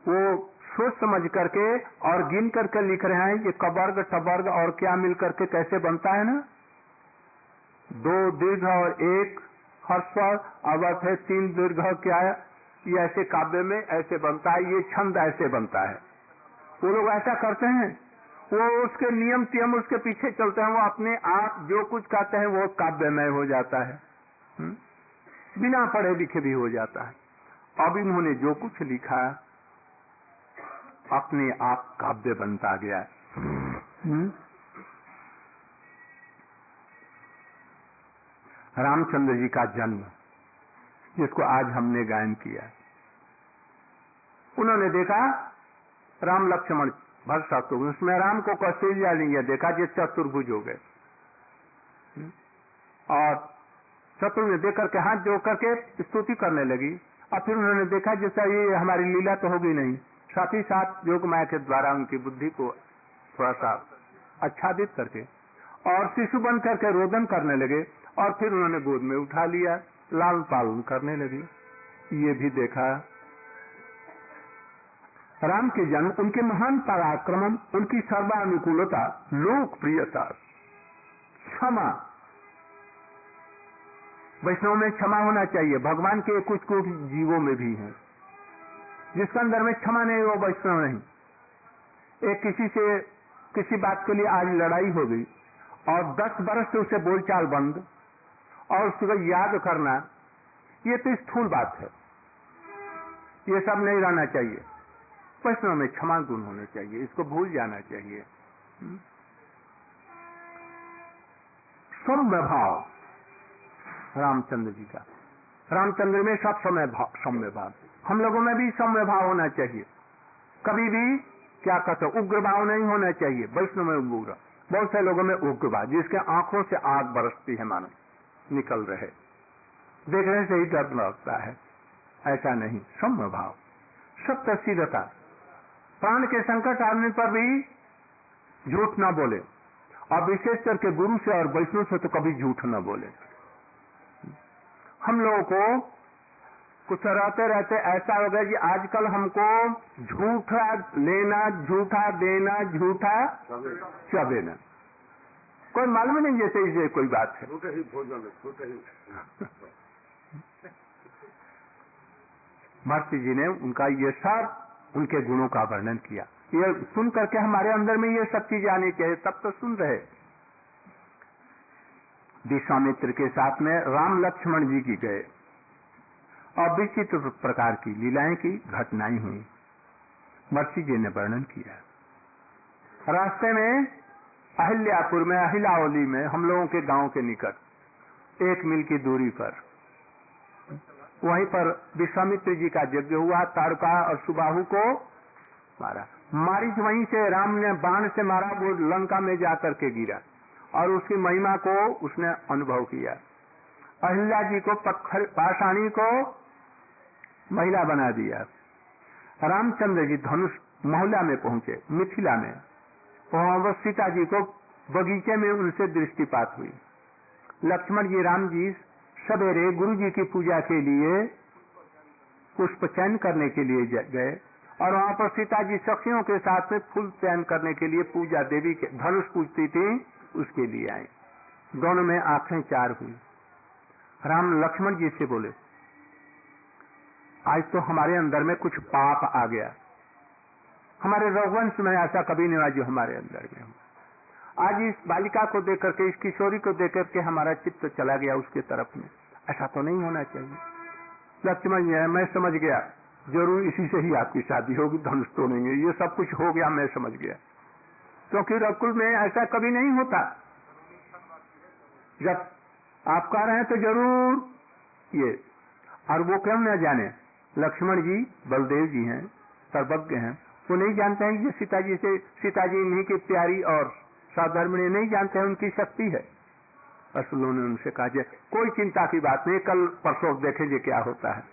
वो सोच समझ करके और गिन करके लिख रहे हैं। ये कवर्ग टवर्ग और क्या मिल करके कैसे बनता है ना, 2 दीर्घ और 1 हर्स्वर अवध है, 3 दीर्घ क्या है, ये ऐसे काव्य में ऐसे बनता है, ये छंद ऐसे बनता है। वो लोग ऐसा करते हैं, वो उसके नियम तियम उसके पीछे चलते हैं, वो अपने आप जो कुछ कहते हैं वो काव्यमय हो जाता है, बिना पढ़े लिखे भी हो जाता है। अब इन्होंने जो कुछ लिखा अपने आप काव्य बनता गया है। रामचंद्र जी का जन्म, जिसको आज हमने गायन किया, उन्होंने देखा राम लक्ष्मण भरत शत्रुघ्न, उसमें राम को कौशल्या नहीं देखा जो चतुर्भुज हो गए, और शत्रुघ्न ने देख करके हाथ जोड़ करके स्तुति करने लगी। और फिर उन्होंने देखा जैसा ये हमारी लीला तो होगी नहीं, साथ ही साथ योग माया के द्वारा उनकी बुद्धि को थोड़ा सा आच्छादित करके और शिशु बन करके रोदन करने लगे, और फिर उन्होंने गोद में उठा लिया, लालन पालन करने लगी। ये भी देखा राम के जन्म, उनके महान पराक्रम, उनकी सर्वानुकूलता, लोकप्रियता, क्षमा। वैष्णव में क्षमा होना चाहिए, भगवान के कुछ कुछ जीवों में भी है। जिसके अंदर में क्षमा नहीं वो वैष्णव नहीं। एक किसी से किसी बात के लिए आज लड़ाई हो गई और 10 बरस से उसे बोलचाल बंद, और उसको याद करना, ये तो स्थूल बात है, ये सब नहीं रहना चाहिए। वैष्णव में क्षमा गुण होने चाहिए, इसको भूल जाना चाहिए। सौम्य भाव रामचंद्र जी का, रामचंद्र में सब सौम्य भाव, हम लोगों में भी सौम्य भाव होना चाहिए। कभी भी क्या कहते उग्र भाव नहीं होना चाहिए। वैष्णव में उग्र, बहुत से लोगों में उग्र भाव, जिसके आंखों से आग बरसती है, मानो निकल रहे, देखने से ही डर लगता है। ऐसा नहीं, सौम्य भाव, सत्यशीलता, प्राण के संकट आने पर भी झूठ न बोले, और विशेष करके गुरु से और वैष्णव से तो कभी झूठ न बोले। हम लोगों को कुछ रहते रहते ऐसा हो गया कि आजकल हमको झूठा लेना, झूठा देना, झूठा चबेना, कोई मालूम नहीं जैसे इसे कोई बात है। महर्षि जी ने उनका ये सब उनके गुणों का वर्णन किया। ये सुन करके हमारे अंदर में ये सब चीजें आनी चाहिए, तब तो सुन रहे। विश्वामित्र के साथ में राम लक्ष्मण जी की गए और विचित्र प्रकार की लीलाएं की घटनाएं हुई, महर्षि जी ने वर्णन किया। रास्ते में अहिल्यापुर में, अहिलावली में, हम लोगों के गांव के निकट 1 मील की दूरी पर, वहीं पर विश्वामित्र जी का यज्ञ हुआ। तारका और सुबाहु को मारा, मारिच वहीं से राम ने बाण से मारा, वो लंका में जाकर के गिरा, और उसकी महिमा को उसने अनुभव किया। अहिल्या जी को पत्थर पाषाणी को महिला बना दिया। रामचंद्र जी धनुष महुला में पहुंचे, मिथिला में, वहां सीता जी को बगीचे में उनसे दृष्टिपात हुई, लक्ष्मण जी राम जी सवेरे गुरु जी की पूजा के लिए पुष्प चयन करने के लिए गए और वहां पर सीता जी सखियों के साथ में फूल चयन करने के लिए पूजा देवी के धनुष पूजती थी उसके लिए आए। दोनों में आंखें चार हुई। राम लक्ष्मण जी से बोले, आज तो हमारे अंदर में कुछ पाप आ गया, हमारे रघुवंश में ऐसा कभी नहीं हुआ जो हमारे अंदर में हो। आज इस बालिका को देख करके, इस किशोरी को देख करके हमारा चित्त चला गया उसके तरफ में, ऐसा तो नहीं होना चाहिए। लक्ष्मण जी, मैं समझ गया, जरूर इसी से ही आपकी शादी होगी, धनुष तोड़ेंगे, ये सब कुछ हो गया, मैं समझ गया, क्योंकि रघुकुल में ऐसा कभी नहीं होता। जब आप कह रहे हैं तो जरूर ये, और वो क्यों न जाने, लक्ष्मण जी बलदेव जी हैं, सर्वज्ञ हैं, वो नहीं जानते हैं कि सीता जी इन्हीं की प्यारी और साधर्मणी, नहीं जानते हैं उनकी शक्ति है। बस उन्होंने उनसे कहा, कोई चिंता की बात नहीं, कल परसों देखेंगे क्या होता है।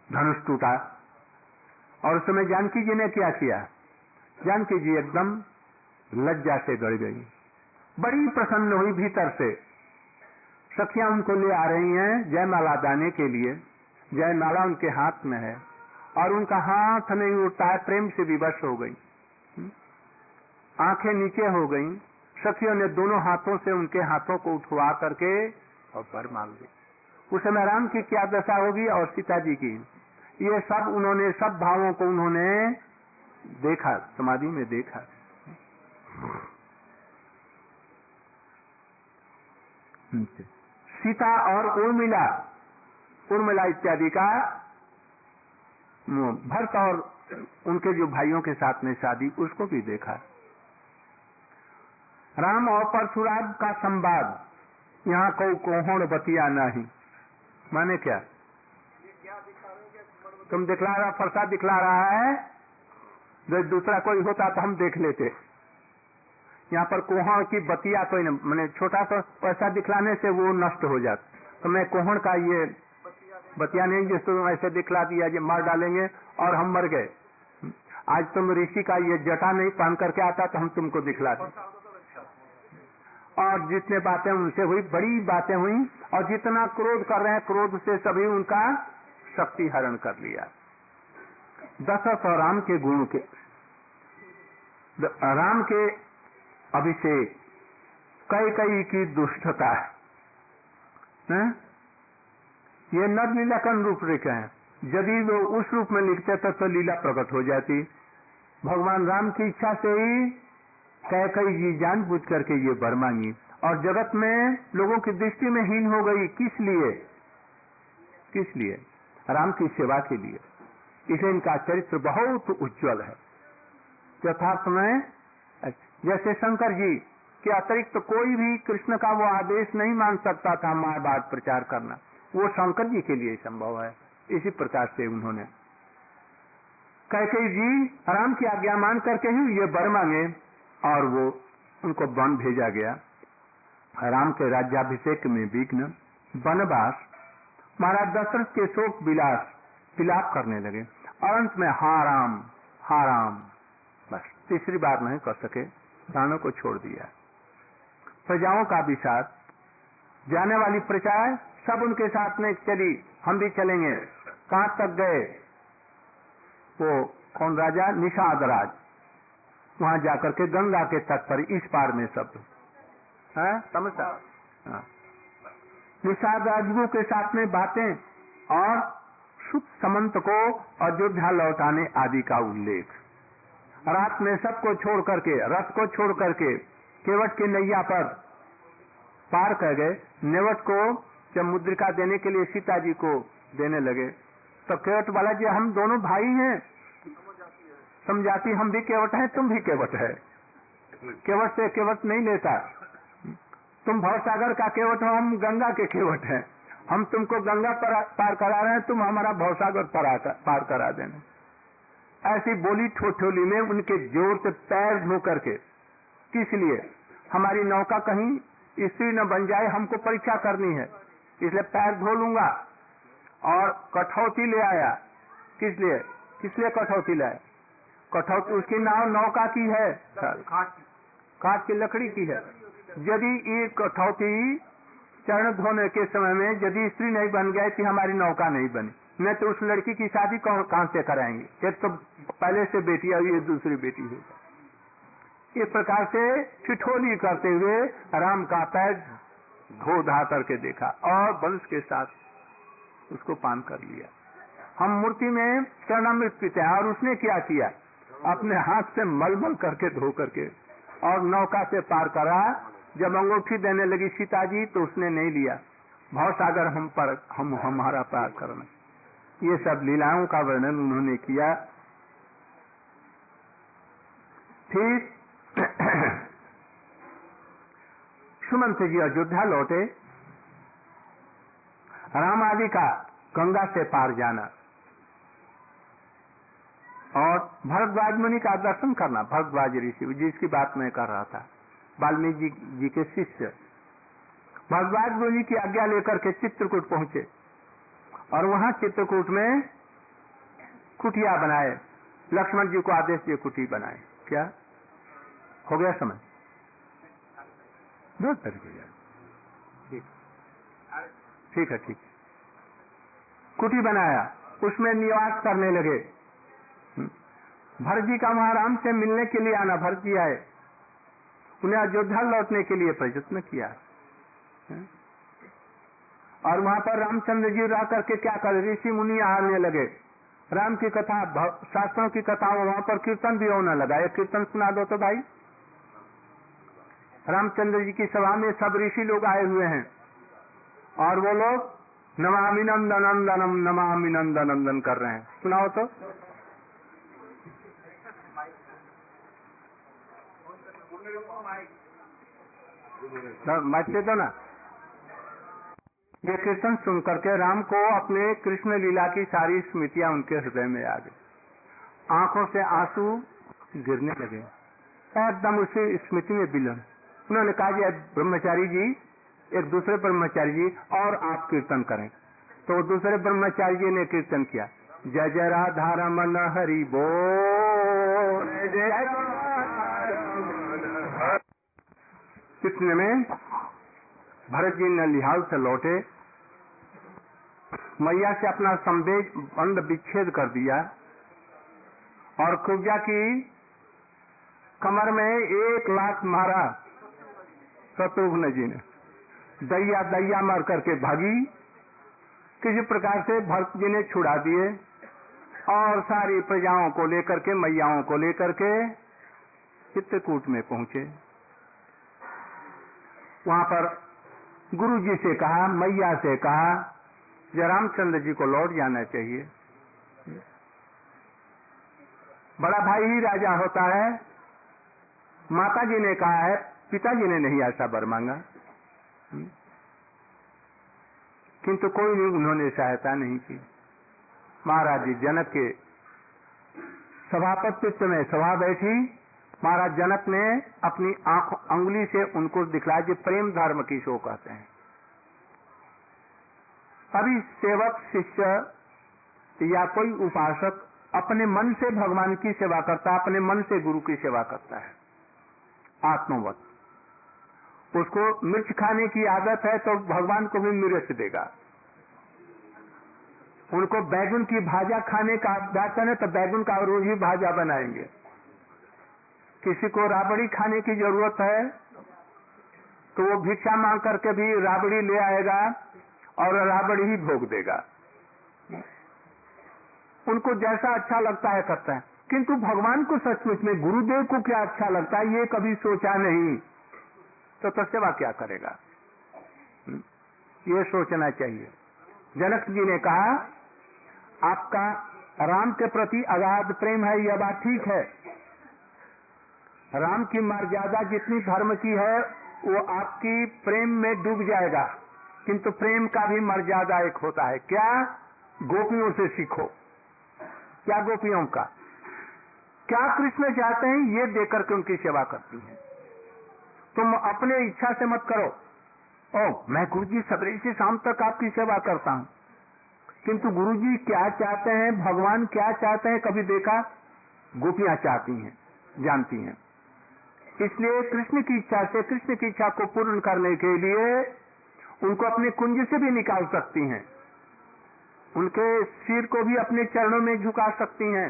धनुष टूटा और उस समय जानकी जी ने क्या किया, जानकी जी एकदम लज्जा से गड़ गई, बड़ी प्रसन्न हुई भीतर से। सखियां उनको ले आ रही हैं जयमाला दाने के लिए, जयमाला उनके हाथ में है और उनका हाथ नहीं उठता है, प्रेम से विवश हो गई, आंखें नीचे हो गई। सखियों ने दोनों हाथों से उनके हाथों को उठवा करके और पर मार दी। उस समय राम की क्या दशा होगी और सीता जी की, ये सब उन्होंने, सब भावों को उन्होंने देखा, समाधि में देखा। सीता और उर्मिला इत्यादि का भरत और उनके जो भाइयों के साथ में शादी, उसको भी देखा। राम और परशुराम का संवाद, यहाँ को कोहण बतिया नहीं, माने क्या, तुम दिखला रहा, प्रसाद दिखला रहा है, जो दूसरा कोई होता तो हम देख लेते। यहाँ पर कोहण की बतिया कोई नहीं, मैंने छोटा सा पैसा दिखलाने से वो नष्ट हो जाता, तो मैं कोहण का ये बतिया नहीं, जिसको ऐसे दिखला दिया जो मार डालेंगे और हम मर गए। आज तुम ऋषि का ये जटा नहीं पहन करके आता तो हम तुमको दिखलाते। और जितने बातें उनसे हुई, बड़ी बातें हुई, और जितना क्रोध कर रहे हैं, क्रोध से सभी उनका शक्ति हरण कर लिया। दशरथ और राम के गुण के, राम के अभिषेक, कई की दुष्टता है, ये नर लीला का रूप लिखे हैं। यदि वो उस रूप में लिखते तो लीला प्रकट हो जाती। भगवान राम की इच्छा से ही कई जी जानबूझ करके ये वर मांगी, और जगत में लोगों की दृष्टि में हीन हो गई। किस लिए? राम की सेवा के लिए। इसलिए इनका चरित्र बहुत उज्जवल है। यथार्थ में जैसे शंकर जी के अतिरिक्त तो कोई भी कृष्ण का वो आदेश नहीं मान सकता था महाभारत प्रचार करना, वो शंकर जी के लिए संभव है। इसी प्रकार से उन्होंने कैकेयी जी राम की आज्ञा मान करके ही ये वर मांगे, और वो उनको वन भेजा गया। राम के राज्याभिषेक में विघ्न, वनवास, महाराज दशरथ के शोक विलाप करने लगे, और अंत में हा राम, बस तीसरी बार नहीं कर सके, प्राणों को छोड़ दिया। प्रजाओं का भी साथ, जाने वाली प्रजा सब उनके साथ में चली, हम भी चलेंगे। कहां तक गए? वो कौन राजा? निषाद राज, वहां जाकर के गंगा के तट पर इस पार में सब है, समझता? निषाद राजगु के साथ में बातें और सुख समंत को अयोध्या लौटाने आदि का उल्लेख। रात में सबको छोड़ करके, रथ को छोड़ करके केवट की नैया पर पार कर गए। नेवट को जब मुद्रिका देने के लिए सीता जी को देने लगे तो केवट वाला जी, हम दोनों भाई हैं, समझाती, हम भी केवट हैं, तुम भी केवट है, केवट से केवट नहीं लेता। तुम भवसागर का केवट हो, हम गंगा के केवट हैं, हम तुमको गंगा पार करा रहे हैं, तुम हमारा भवसागर पार करा देना। ऐसी बोली ठोठोली में उनके जोर से पैर धो करके, किस लिए? हमारी नौका कहीं स्त्री न बन जाए, हमको परीक्षा करनी है, इसलिए पैर धो लूंगा। और कठौती ले आया। किस लिए कठौती लाया? कठौती उसकी नाव नौका की है, काठ की लकड़ी की है, यदि एक थौती चरण धोने के समय में यदि स्त्री नहीं बन गई कि हमारी नौका नहीं बनी, नहीं तो उस लड़की की शादी कहाँ से कराएंगे? एक तो पहले से बेटी है, ये दूसरी बेटी है। इस प्रकार से ठिठोली करते हुए राम का पैर धो धा करके देखा और वंश के साथ उसको पान कर लिया। हम मूर्ति में चरणामृत पीते हैं, और उसने क्या किया? अपने हाथ से मलमल करके धो करके और नौका से पार करा। जब अंगूठी देने लगी सीता जी तो उसने नहीं लिया। भवसागर हमारा पार करना। ये सब लीलाओं का वर्णन उन्होंने किया। फिर सुमंत जी अयोध्या लौटे। राम आदि का गंगा से पार जाना और भरद्वाज मुनि का दर्शन करना। भरद्वाज ऋषि जिसकी बात मैं कर रहा था, वाल्मीकि जी के शिष्य भरद्वाज मुनि की आज्ञा लेकर के चित्रकूट पहुंचे और वहां चित्रकूट में कुटिया बनाए। लक्ष्मण जी को आदेश दिए कुटी बनाए। क्या हो गया समय? दो तरीके। ठीक है, ठीक। कुटी बनाया, उसमें निवास करने लगे। भरत जी का वहां राम से मिलने के लिए आना। भरत जी आए, उन्हें अयोध्या लौटने के लिए प्रयत्न किया और वहां पर रामचंद्र जी रह करके क्या करे? ऋषि मुनि आने लगे। राम की कथा, शास्त्रों की कथा, वहां पर कीर्तन भी होने लगा। एक कीर्तन सुना दो तो भाई। रामचंद्र जी की सभा में सब ऋषि लोग आए हुए हैं और वो लोग नमामि नंदनंदनम नमामि नंदनंदन कर रहे हैं। सुनाओ तो। बच्चे तो ना, ये कीर्तन सुन करके राम को अपने कृष्ण लीला की सारी स्मृतियां उनके हृदय में आ गई। आंखों से आंसू गिरने लगे, एकदम उसी स्मृति में विलीन। उन्होंने कहा कि ब्रह्मचारी जी, एक दूसरे ब्रह्मचारी जी, और आप कीर्तन करें। तो दूसरे ब्रह्मचारी जी ने कीर्तन किया। जय जय राधा रमन हरि बोल, जय इतने में भरत जी ने लिहाज से लौटे, मैया से अपना संवेग बंद विच्छेद कर दिया और कुब्जा की कमर में 1 लाख मारा। शत्रुघ्न जी ने दैया दैया मार करके भागी। किसी प्रकार से भरत जी ने छुड़ा दिए और सारी प्रजाओं को लेकर के, मैयाओं को लेकर के चित्रकूट में पहुंचे। वहां पर गुरु जी से कहा, मैया से कहा, जय रामचंद्र जी को लौट जाना चाहिए। बड़ा भाई ही राजा होता है। माता जी ने कहा है, पिताजी ने नहीं ऐसा वर मांगा, किंतु कोई नहीं, उन्होंने सहायता नहीं की। महाराज जी जनक के सभापतित्व में सभा बैठी। महाराज जनक ने अपनी अंगुली से उनको दिखलाया कि प्रेम धर्म की शो कहते हैं। अभी सेवक शिष्य या कोई उपासक अपने मन से भगवान की सेवा करता है, अपने मन से गुरु की सेवा करता है आत्मवत। उसको मिर्च खाने की आदत है तो भगवान को भी मिर्च देगा। उनको बैगन की भाजा खाने का आदत है तो बैगन का रोज ही भाजा बनाएंगे। किसी को राबड़ी खाने की जरूरत है तो वो भिक्षा मांग करके भी राबड़ी ले आएगा और राबड़ी ही भोग देगा। उनको जैसा अच्छा लगता है करता है, किंतु भगवान को सचमुच में गुरुदेव को क्या अच्छा लगता है ये कभी सोचा नहीं, तो सेवा क्या करेगा? ये सोचना चाहिए। जनक जी ने कहा, आपका राम के प्रति अगाध प्रेम है, यह बात ठीक है। राम की मर्यादा जितनी धर्म की है वो आपकी प्रेम में डूब जाएगा, किंतु प्रेम का भी मर्यादा एक होता है। क्या? गोपियों से सीखो। क्या गोपियों का? क्या कृष्ण चाहते हैं ये देकर के उनकी सेवा करती हैं। तुम अपने इच्छा से मत करो, मैं गुरुजी सवेरे से शाम तक आपकी सेवा करता हूं, किंतु गुरुजी क्या चाहते हैं, भगवान क्या चाहते हैं, कभी देखा? गोपियां चाहती हैं, जानती हैं। इसलिए कृष्ण की इच्छा से, कृष्ण की इच्छा को पूर्ण करने के लिए उनको अपने कुंज से भी निकाल सकती हैं, उनके सिर को भी अपने चरणों में झुका सकती हैं,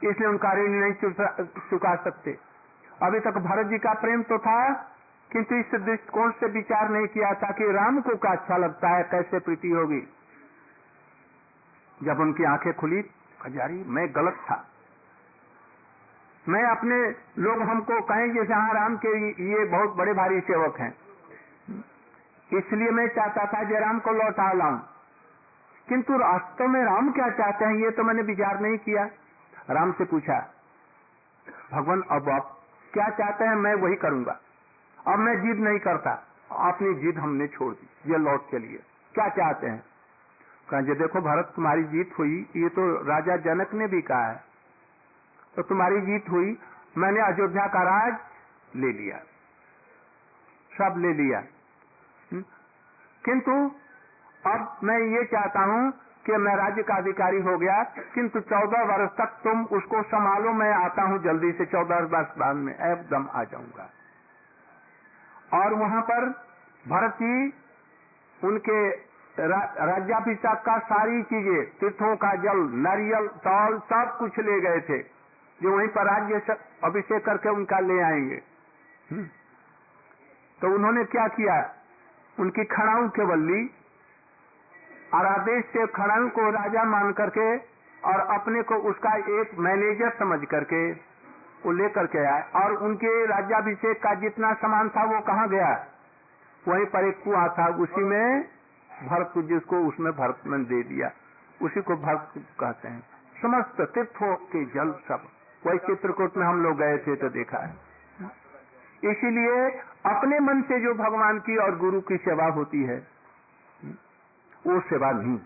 इसलिए उनका ऋण नहीं चुका सकते। अभी तक भरत जी का प्रेम तो था, किंतु इस दृष्टिकोण से विचार नहीं किया था कि राम को क्या अच्छा लगता है, कैसे प्रीति होगी। जब उनकी आंखें खुली, हजारी मैं गलत था, मैं अपने लोग हमको कहें जैसे हाँ राम के ये बहुत बड़े भारी सेवक हैं, इसलिए मैं चाहता था कि राम को लौटा लाऊं, किंतु वास्तव में राम क्या चाहते हैं ये तो मैंने विचार नहीं किया। राम से पूछा, भगवान अब आप क्या चाहते हैं, मैं वही करूंगा, अब मैं जिद नहीं करता, अपनी जिद हमने छोड़ दी, ये लौट चलिए, क्या चाहते हैं। कहा देखो भरत तुम्हारी जीत हुई, ये तो राजा जनक ने भी कहा है, तो तुम्हारी जीत हुई, मैंने अयोध्या का राज ले लिया, सब ले लिया, किंतु अब मैं ये चाहता हूं कि मैं राज्य का अधिकारी हो गया, किंतु 14 वर्ष तक तुम उसको संभालो, मैं आता हूं जल्दी से, 14 वर्ष बाद में एकदम आ जाऊंगा। और वहां पर भरत जी उनके राज्याभिषेक का सारी चीजें, तीर्थों का जल, नारियल, तौल, सब कुछ ले गए थे, जो वहीं पर राज्य अभिषेक करके उनका ले आएंगे। तो उन्होंने क्या किया, उनकी खड़ाऊ केवल ली और आदेश से खड़ाऊ को राजा मान करके और अपने को उसका एक मैनेजर समझ करके वो लेकर के आए, और उनके राज्याभिषेक का जितना सामान था वो कहाँ गया, वहीं पर एक कुआं था, उसी में भरत जिसको उसमें भरत ने दे दिया, उसी को भरत कहते हैं। समस्त तीर्थों के जल सब वही चित्रकूट में हम लोग गए थे तो देखा है। इसीलिए अपने मन से जो भगवान की और गुरु की सेवा होती है वो सेवा नहीं।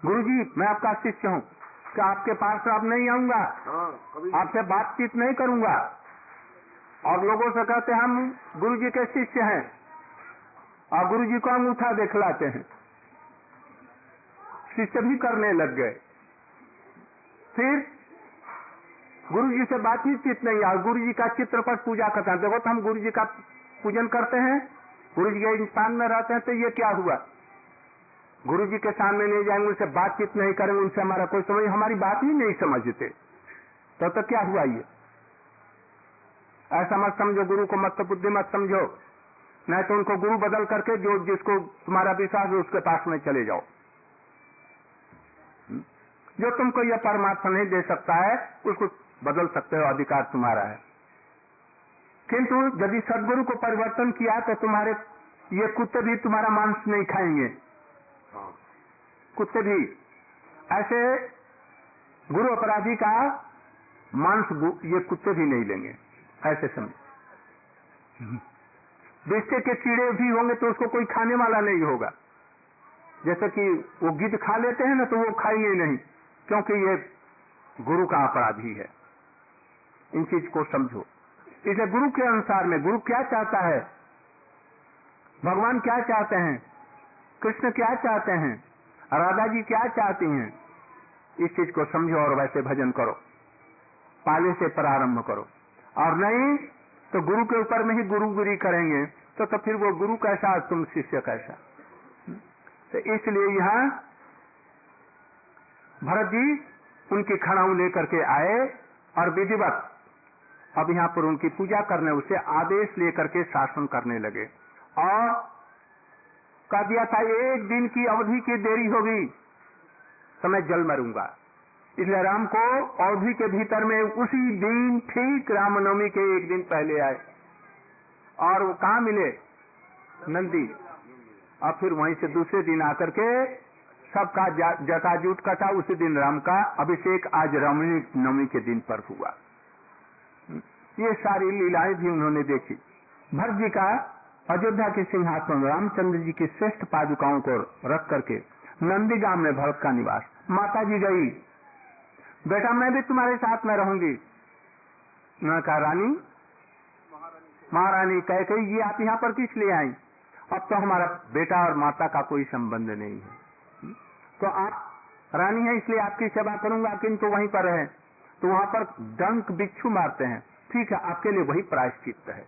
गुरु जी मैं आपका शिष्य हूँ, कि आपके पास अब नहीं आऊंगा, आपसे बातचीत नहीं करूंगा, और लोगों से कहते हैं हम गुरु जी के शिष्य हैं, और गुरु जी को अंगूठा दिखलाते हैं, शिष्य भी करने लग गए। फिर गुरु जी से बातचीत नहीं, और गुरु जी का चित्रपट पूजा करते हैं। देखो तो हम गुरु जी का पूजन करते हैं, गुरु जी के स्थान में रहते हैं, तो ये क्या हुआ, गुरु जी के सामने नहीं जाएंगे, उनसे बातचीत नहीं करेंगे, उनसे हमारा कोई समझ, हमारी बात ही नहीं समझते, तो क्या हुआ ये। ऐसा मत समझो, गुरु को मत बुद्धि मत समझो, नहीं तो उनको गुरु बदल करके जो जिसको तुम्हारा विश्वास है उसके पास में चले जाओ। जो तुमको यह परमात्मा नहीं दे सकता है उसको बदल सकते हो, अधिकार तुम्हारा है। किंतु यदि सदगुरु को परिवर्तन किया तो तुम्हारे ये कुत्ते भी तुम्हारा मांस नहीं खाएंगे, कुत्ते भी ऐसे गुरु अपराधी का मांस ये कुत्ते भी नहीं लेंगे, ऐसे समझ। रिश्ते के कीड़े भी होंगे तो उसको कोई खाने वाला नहीं होगा, जैसे कि वो गिद्ध खा लेते हैं ना, तो वो खाएंगे नहीं, क्योंकि ये गुरु का अपराधी है। इन चीज को समझो। इसलिए गुरु के अनुसार में गुरु क्या चाहता है, भगवान क्या चाहते हैं, कृष्ण क्या चाहते हैं, राधा जी क्या चाहती हैं, इस चीज को समझो और वैसे भजन करो, पाले से प्रारंभ करो। और नहीं तो गुरु के ऊपर में ही गुरुगिरी करेंगे तो फिर वो गुरु कैसा तुम शिष्य कैसा। तो इसलिए यहाँ भरत जी उनकी खड़ाऊ लेकर के आए और विधिवत अब यहाँ पर उनकी पूजा करने, उसे आदेश लेकर के शासन करने लगे, और कह दिया था एक दिन की अवधि की देरी होगी तो मैं जल मरूंगा। इसलिए राम को अवधि के भीतर में उसी दिन ठीक रामनवमी के एक दिन पहले आए, और वो कहाँ मिले, नंदी, और फिर वहीं से दूसरे दिन आकर के सबका जटाजूट कटा। उसी दिन राम का अभिषेक आज रामनवमी के दिन पर हुआ। ये सारी लीलाएं भी उन्होंने देखी। भरत जी का अयोध्या के सिंहासन रामचंद्र जी की श्रेष्ठ पादुकाओं को रख करके नंदीगाम में भरत का निवास। माता जी गई, बेटा मैं भी तुम्हारे साथ में रहूंगी। उन्होंने कहा रानी, महारानी कह के ये आप यहाँ पर किस लिए आई, अब तो हमारा बेटा और माता का कोई संबंध नहीं है, तो आप रानी है इसलिए आपकी सेवा करूंगा, किंतु वहीं पर है तो वहां पर डंक बिच्छू मारते हैं, ठीक है, आपके लिए वही प्रायश्चित है।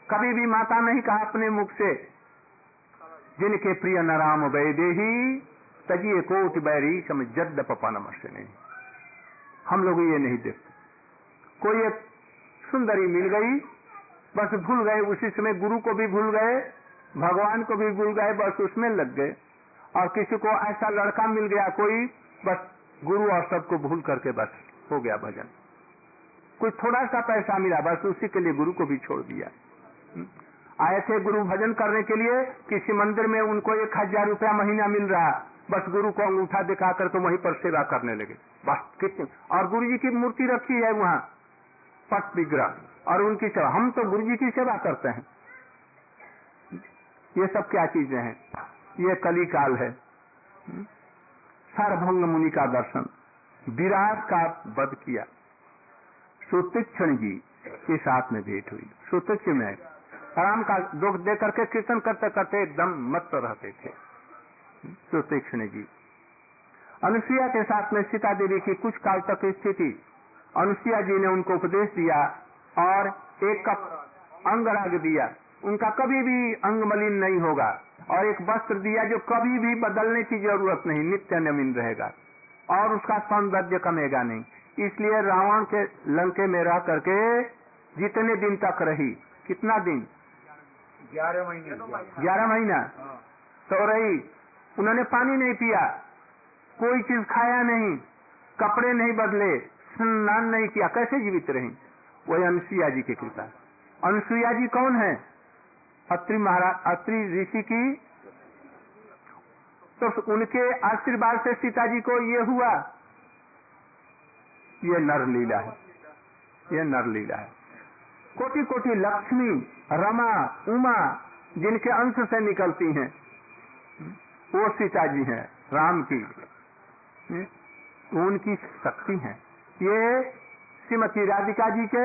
कभी भी माता नहीं कहा अपने मुख से, जिनके प्रिय न राम वैदेही तजिए कोटि बैरी सम जद्दप नमस्य नहीं। हम लोग ये नहीं देखते। कोई एक सुंदरी मिल गई, बस भूल गए, उसी समय गुरु को भी भूल गए, भगवान को भी भूल गए, बस उसमें लग गए। और किसी को ऐसा लड़का मिल गया कोई, बस गुरु और सबको भूल करके बस हो गया भजन। कुछ थोड़ा सा पैसा मिला, बस उसी के लिए गुरु को भी छोड़ दिया। आए थे गुरु भजन करने के लिए, किसी मंदिर में उनको 1000 रुपया महीना मिल रहा, बस गुरु को अंगूठा दिखा करके वहीं पर सेवा करने लगे। बस कितने, और गुरु जी की मूर्ति रखी है वहाँ, पट विग्रह, और उनकी सेवा। हम तो गुरु जी की सेवा करते हैं। ये सब क्या चीजें हैं? ये कली काल है। सार्वभौम मुनि का दर्शन, विराट का वध किया। सुतीक्षण जी के साथ में भेंट हुई। सुतीक्षण में राम का दुख दे करके कीर्तन करते करते एकदम मत रहते थे सुतीक्षण जी। अनुसुईया के साथ में सीता देवी की कुछ काल तक स्थिति, अनुसुईया जी ने उनको उपदेश दिया और एक कप अंगराग दिया, उनका कभी भी अंग मलिन नहीं होगा, और एक वस्त्र दिया जो कभी भी बदलने की जरूरत नहीं, नित्य नवीन रहेगा, और उसका सौंदर्य कमेगा नहीं। इसलिए रावण के लंके में रह करके जितने दिन तक रही, कितना दिन? 11 महीना तो रही। उन्होंने पानी नहीं पिया, कोई चीज खाया नहीं, कपड़े नहीं बदले, स्नान नहीं किया, कैसे जीवित रही? वही अनुसुईया जी की कृपा। अनुसुईया जी कौन है? अत्रि महाराज, अत्रि ऋषि की, तो उनके आशीर्वाद से सीता जी को ये हुआ। ये नर लीला है, ये नर लीला है। कोटि कोटि लक्ष्मी, रमा, उमा जिनके अंश से निकलती हैं, वो सीता जी हैं राम की, उनकी शक्ति है। ये श्रीमती राधिका जी के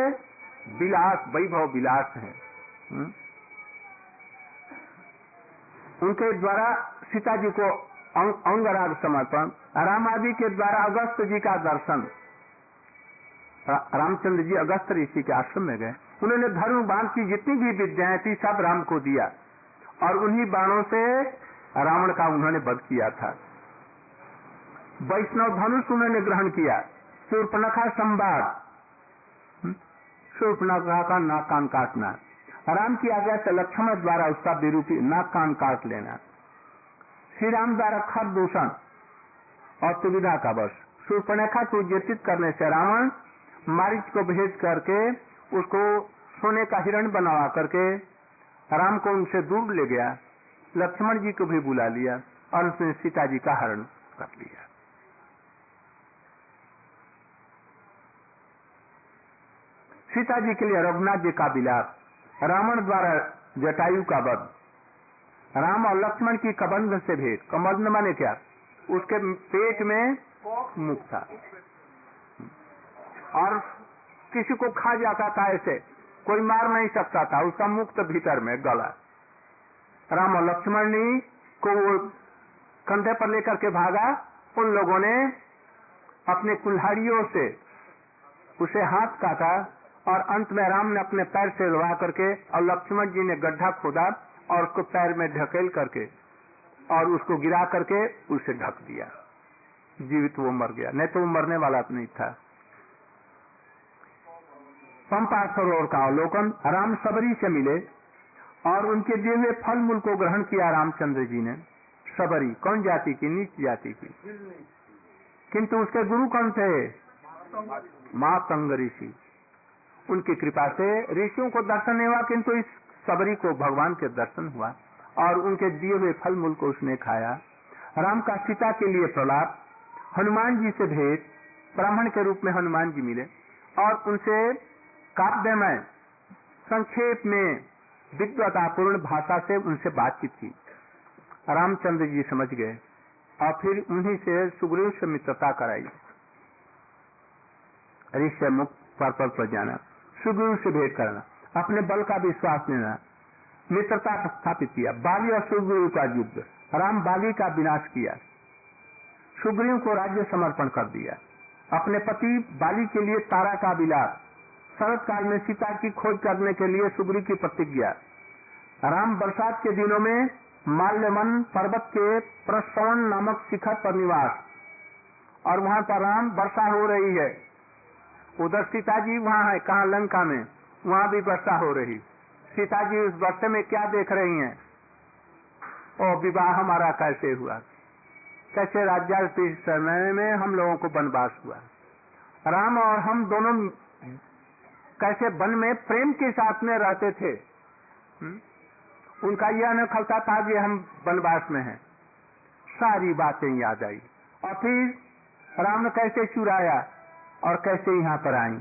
विलास, वैभव विलास है। उनके द्वारा सीता जी को अंगराग समर्पण, राम आदि के द्वारा अगस्त जी का दर्शन। रामचंद्र जी अगस्त ऋषि के आश्रम में गए, उन्होंने धर्म बाण की जितनी भी विद्याएं थी सब राम को दिया, और उन्हीं बाणों से रावण का उन्होंने वध किया था। वैष्णव धनुष उन्होंने ग्रहण किया। शूर्पणखा संवाद, शूर्पणखा का नाक कान काटना, राम की आज्ञा से लक्ष्मण द्वारा उसका विरूपी नाक कान काट लेना। श्री राम द्वारा खर दूषण और सुविधा का वश, शूर्पणखा को ज्योतित करने से रावण मारीच को भेज करके उसको सोने का हिरण बनवा करके राम को उनसे दूर ले गया। लक्ष्मण जी को भी बुला लिया और उसने सीता जी का हरण कर लिया। सीता जी के लिए रघुनाथ जी का विलास, रावण द्वारा जटायु का वध, राम और लक्ष्मण की कबंध से भेंट। कबंध माने क्या? उसके पेट में मुख था और किसी को खा जाता था, ऐसे कोई मार नहीं सकता था, उसका मुख तो भीतर में गला। राम और लक्ष्मण को वो कंधे पर लेकर के भागा, उन लोगों ने अपने कुल्हाड़ियों से उसे हाथ काटा और अंत में राम ने अपने पैर से दबा करके और लक्ष्मण जी ने गड्ढा खोदा और उसको पैर में ढकेल करके और उसको गिरा करके उसे ढक दिया। जीवित वो मर गया, नहीं तो वो मरने वाला नहीं था। पंपा सरोवर का अवलोकन, राम सबरी से मिले और उनके दिए हुए फल मूल को ग्रहण किया रामचंद्र जी ने। सबरी कौन जाति की? नीच जाति की, किंतु उसके गुरु कौन थे? मातंग ऋषि। उनकी कृपा से ऋषियों को दर्शन नहीं हुआ, किंतु इस सबरी को भगवान के दर्शन हुआ और उनके दिए हुए फल मूल को उसने खाया। राम का सीता के लिए प्रलाप, हनुमान जी से भेंट, ब्राह्मण के रूप में हनुमान जी मिले और उनसे काव्यमय संक्षेप में विद्वतापूर्ण भाषा से उनसे बातचीत की। रामचंद्र जी समझ गए और फिर उन्हीं से सुग्रीव से मित्रता कराई। ऋषि मुक्त पर्वत पर जाना, सुग्रीव से भेंट करना, अपने बल का विश्वास लेना, मित्रता स्थापित किया। बाली और सुग्रीव का युद्ध, राम बाली का विनाश किया, सुग्रीव को राज्य समर्पण कर दिया। अपने पति बाली के लिए तारा का विलास, शरद काल में सीता की खोज करने के लिए सुग्रीव की प्रतिज्ञा। राम बरसात के दिनों में माल्यवन पर्वत के प्रश्रवण नामक शिखर पर निवास, और वहां पर राम वर्षा हो रही है। उधर सीता जी वहां है, कहाँ लंका में, वहां भी वर्षा हो रही। सीता जी उस वर्षे में क्या देख रही हैं? ओ विवाह हमारा कैसे हुआ, कैसे राज्याभिषेक समय में हम लोगों को वनवास हुआ, राम और हम दोनों कैसे वन में प्रेम के साथ में रहते थे। उनका यह न खलता था कि हम वनवास में हैं। सारी बातें याद आई, और फिर राम ने कैसे चुराया और कैसे यहाँ पर आई,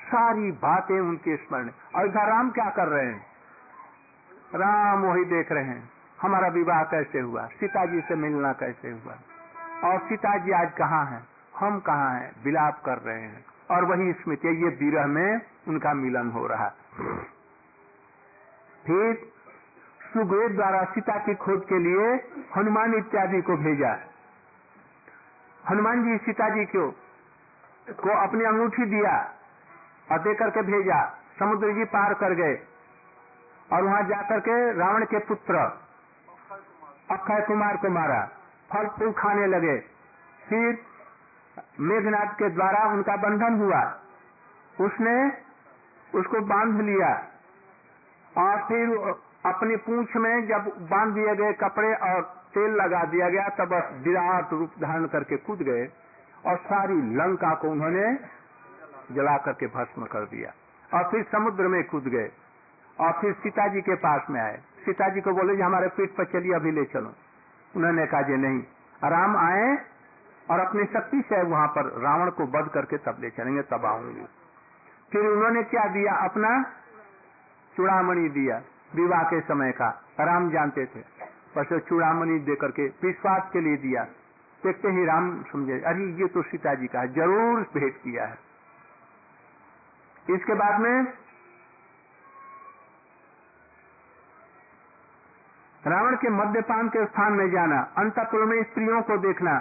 सारी बातें उनके स्मरण। और इधर राम क्या कर रहे हैं? राम वही देख रहे हैं, हमारा विवाह कैसे हुआ, सीता जी से मिलना कैसे हुआ, और सीता जी आज कहाँ हैं, हम कहाँ हैं, विलाप कर रहे हैं। और वही स्मृति, ये विरह में उनका मिलन हो रहा। फिर सुग्रीव द्वारा सीता की खोज के लिए हनुमान इत्यादि को भेजा। हनुमान जी सीता जी को अपनी अंगूठी दिया और दे करके भेजा। समुद्र जी पार कर गए और वहां जाकर के रावण के पुत्र अक्षय कुमार को मारा, फल फूल खाने लगे। फिर मेघनाद के द्वारा उनका बंधन हुआ, उसने उसको बांध लिया, और फिर अपनी पूंछ में जब बांध दिए गए कपड़े और तेल लगा दिया गया, तब विराट रूप धारण करके कूद गए और सारी लंका को उन्होंने जला करके भस्म कर दिया। और फिर समुद्र में कूद गए और फिर सीता जी के पास में आए। सीता जी को बोले, हमारे पीठ पर चलिए, अभी ले चलो। उन्होंने कहा जी नहीं। राम आए और अपनी शक्ति से वहां पर रावण को वध करके तब ले चलेंगे, तब आऊंगी। फिर उन्होंने क्या दिया? अपना चूड़ामणि दिया, विवाह के समय का। राम जानते थे, बस चूड़ामणि दे करके विश्वास के लिए दिया। देखते ही राम समझे, अरे ये तो सीता जी का है, जरूर भेंट किया है। इसके बाद में रावण के मद्यपान के स्थान में जाना, अंतःपुर में स्त्रियों को देखना,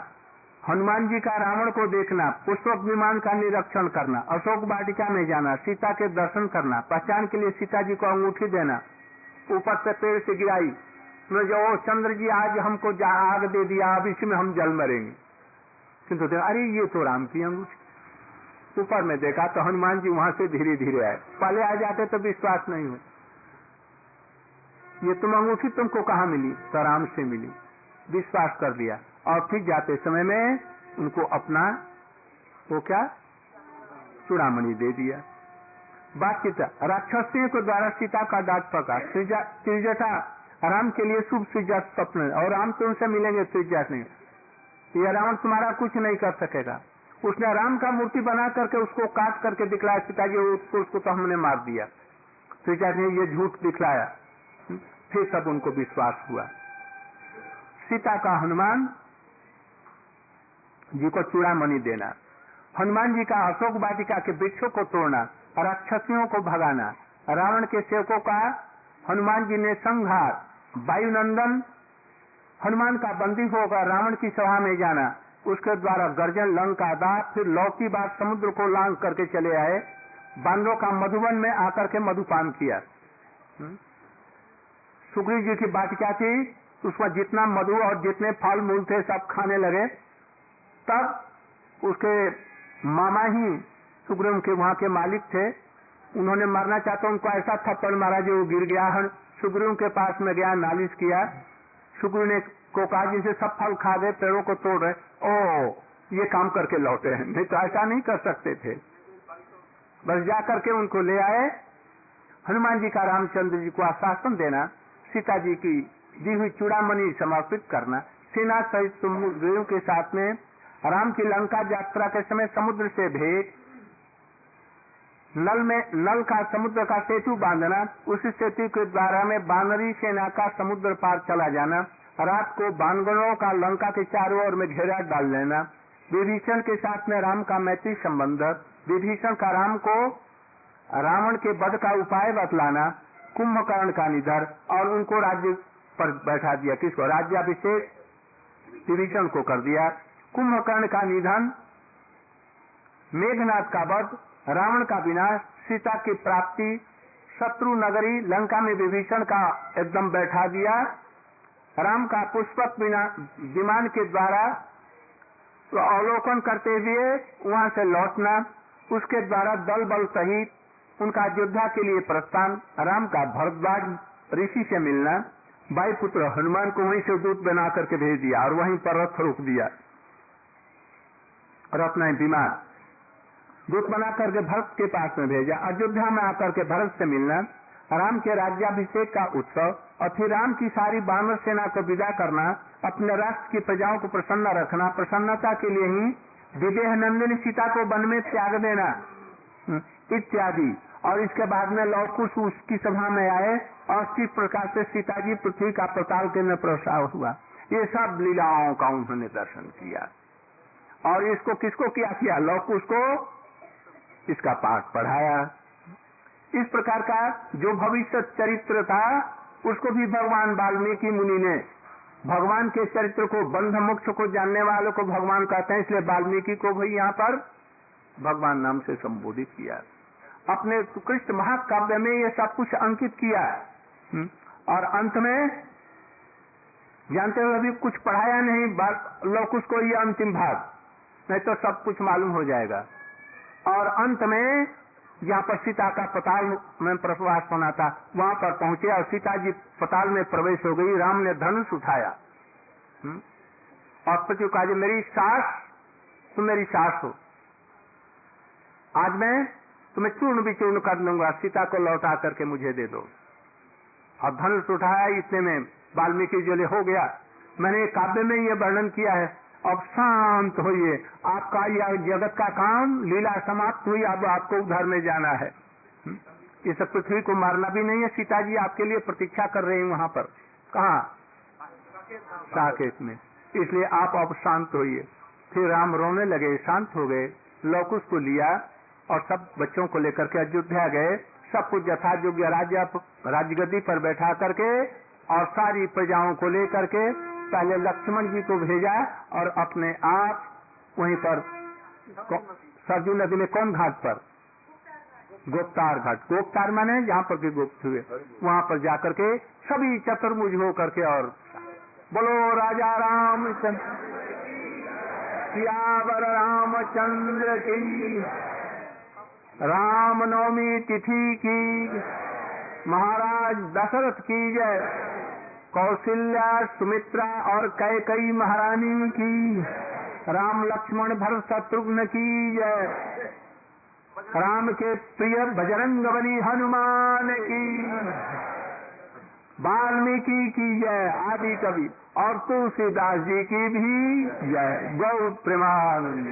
हनुमान जी का रावण को देखना, पुष्पक विमान का निरीक्षण करना, अशोक वाटिका में जाना, सीता के दर्शन करना, पहचान के लिए सीता जी को अंगूठी देना, ऊपर से पेड़ से गिराई, जो चंद्र जी आज हमको आग दे दिया, अब इसमें हम जल मरेंगे। किंतु अरे ये तो राम की अंगूठी। ऊपर में देखा तो हनुमान जी वहां से धीरे धीरे आए। पहले आ जाते तो विश्वास नहीं हो, ये तुम अंगूठी तुमको कहाँ मिली? तो राम से मिली। विश्वास कर दिया और फिर जाते समय में उनको अपना वो क्या चूड़ामणि दे दिया। बातचीत राक्षसियों के द्वारा सीता का डाक पका। त्रिजटा राम के लिए शुभ सृजा स्वप्न, और राम तुमसे मिलेंगे त्रिजटा नहीं, यह रावण तुम्हारा कुछ नहीं कर सकेगा। उसने राम का मूर्ति बना करके उसको काट करके दिखलाया, सीता जी उसको तो हमने मार दिया। त्रिजटा ने ये झूठ दिखलाया। फिर सब उनको विश्वास हुआ। सीता का हनुमान जी को चूड़ामणि देना, हनुमान जी का अशोक वाटिका के वृक्षों को तोड़ना, राक्षसियों को भगाना, रावण के सेवकों का हनुमान जी ने संहार, वायुनंदन हनुमान का बंदी होकर रावण की सभा में जाना, उसके द्वारा गर्जन लंका दाह, फिर लौकी बात समुद्र को लांग करके चले आए, बांदरों का मधुवन में आकर के मधुपान किया। सुग्रीव जी की वाटिका थी, उसमें जितना मधु और जितने फल मूल थे सब खाने लगे। तब उसके मामा ही सुग्रीव के वहां के मालिक थे, उन्होंने मारना चाहता, उनको ऐसा थप्पड़ मारा जो वो गिर गया। सुग्रीव के पास में गया, नालिश किया। सुग्रीव ने को कहा जिसे सब फल खा गए, पेड़ों को तोड़ रहे, ओ ये काम करके लौटे हैं, नहीं तो ऐसा नहीं कर सकते थे। बस जा करके उनको ले आए। हनुमान जी का रामचंद्र जी को आश्वासन देना, सीता जी की दी हुई चूड़ामणि समर्पित करना, सेना सहित सुग्रीव के साथ में राम की लंका यात्रा के समय समुद्र से भेंट, नल का समुद्र का सेतु बांधना, उस सेतु के द्वारा में वानरी सेना का समुद्र पार चला जाना, रात को वानरों का लंका के चारों ओर में घेरा डाल लेना, विभीषण के साथ में राम का मैत्री संबंध, विभीषण का राम को रावण के वध का उपाय बतलाना, कुंभकर्ण का निधन और उनको राज्य पर बैठा दिया। किसको? राज्याभिषेक विभीषण को कर दिया। कुंभकर्ण का निधन, मेघनाद का वध, रावण का विनाश, सीता की प्राप्ति, शत्रु नगरी लंका में विभीषण का एकदम बैठा दिया, राम का पुष्पक विमान के द्वारा अवलोकन करते हुए वहां से लौटना, उसके द्वारा दल बल सहित उनका अयोध्या के लिए प्रस्थान, राम का भरद्वाज ऋषि से मिलना, वायुपुत्र हनुमान को वहीं से दूत बना करके भेज दिया और वहीं पर रथ रोक दिया और अपना विमान दूत बना करके भरत के पास में भेजा। अयोध्या में आकर के भरत से मिलना, राम के राज्याभिषेक का उत्सव और फिर राम की सारी वानर सेना को विदा करना, अपने राष्ट्र की प्रजाओं को प्रसन्न रखना, प्रसन्नता के लिए ही विदेह नंदिनी सीता को वन में त्याग देना इत्यादि। और इसके बाद में लव कुश उसकी सभा में आए और किस प्रकार से सीता जी पृथ्वी का पताल के में प्रसार हुआ, ये सब लीलाओं का उन्होंने दर्शन किया। और इसको किसको किया? लव कुश को इसका पाठ पढ़ाया। इस प्रकार का जो भविष्य चरित्र था उसको भी भगवान वाल्मीकि मुनि ने, भगवान के चरित्र को, बंध मोक्ष को जानने वालों को भगवान कहते हैं, इसलिए वाल्मीकि को भी यहाँ पर भगवान नाम से संबोधित किया। अपने कृष्ण महाकाव्य में ये सब कुछ अंकित किया और अंत में जानते हुए अभी कुछ पढ़ाया नहीं, लौकुश को ये अंतिम भाग, नहीं तो सब कुछ मालूम हो जाएगा। और अंत में जहाँ पर सीता का पताल में प्रवास होना था वहां पर पहुंचे और सीता जी पताल में प्रवेश हो गई। राम ने धनुष उठाया और पति को कहा, मेरी सास, तुम मेरी सास हो, आज मैं तुम्हें चूर्ण विचूर्ण कर लूंगा, सीता को लौटा करके मुझे दे दो। और धनुष उठाया, इतने में वाल्मीकि जो हो गया। मैंने काव्य में ये वर्णन किया है, अब शांत होइए, आपका यह जगत का काम लीला समाप्त हुई, अब आपको उधर में जाना है। इस पृथ्वी को मारना भी नहीं है, सीता जी आपके लिए प्रतीक्षा कर रही हैं वहां पर। कहाँ? साकेत में। इसलिए आप अब शांत होइए। फिर राम रोने लगे, शांत हो गए, लौकुश को लिया और सब बच्चों को लेकर के अयोध्या गए। सब कुछ यथा योग्य राजगद्दी पर बैठा करके और सारी प्रजाओं को लेकर के पहले लक्ष्मण जी को भेजा और अपने आप वहीं पर सरजू नदी में कौन घाट पर? गुप्तार घाट। गुप्तार माने जहाँ पर के गुप्त हुए, वहां पर जाकर के सभी चतुर्भुज हो करके और बोलो राजा रामचंद्र, सियावर रामचंद्र की, रामनवमी तिथि की, महाराज दशरथ की जय, कौशल्या, सुमित्रा और कैकेयी महारानी की, राम लक्ष्मण भरत शत्रुघ्न की जय, राम के प्रिय बजरंग बली हनुमान की, वाल्मीकि की जय, आदि कवि और तुलसीदास जी की भी जय। गौ प्रेमानंद।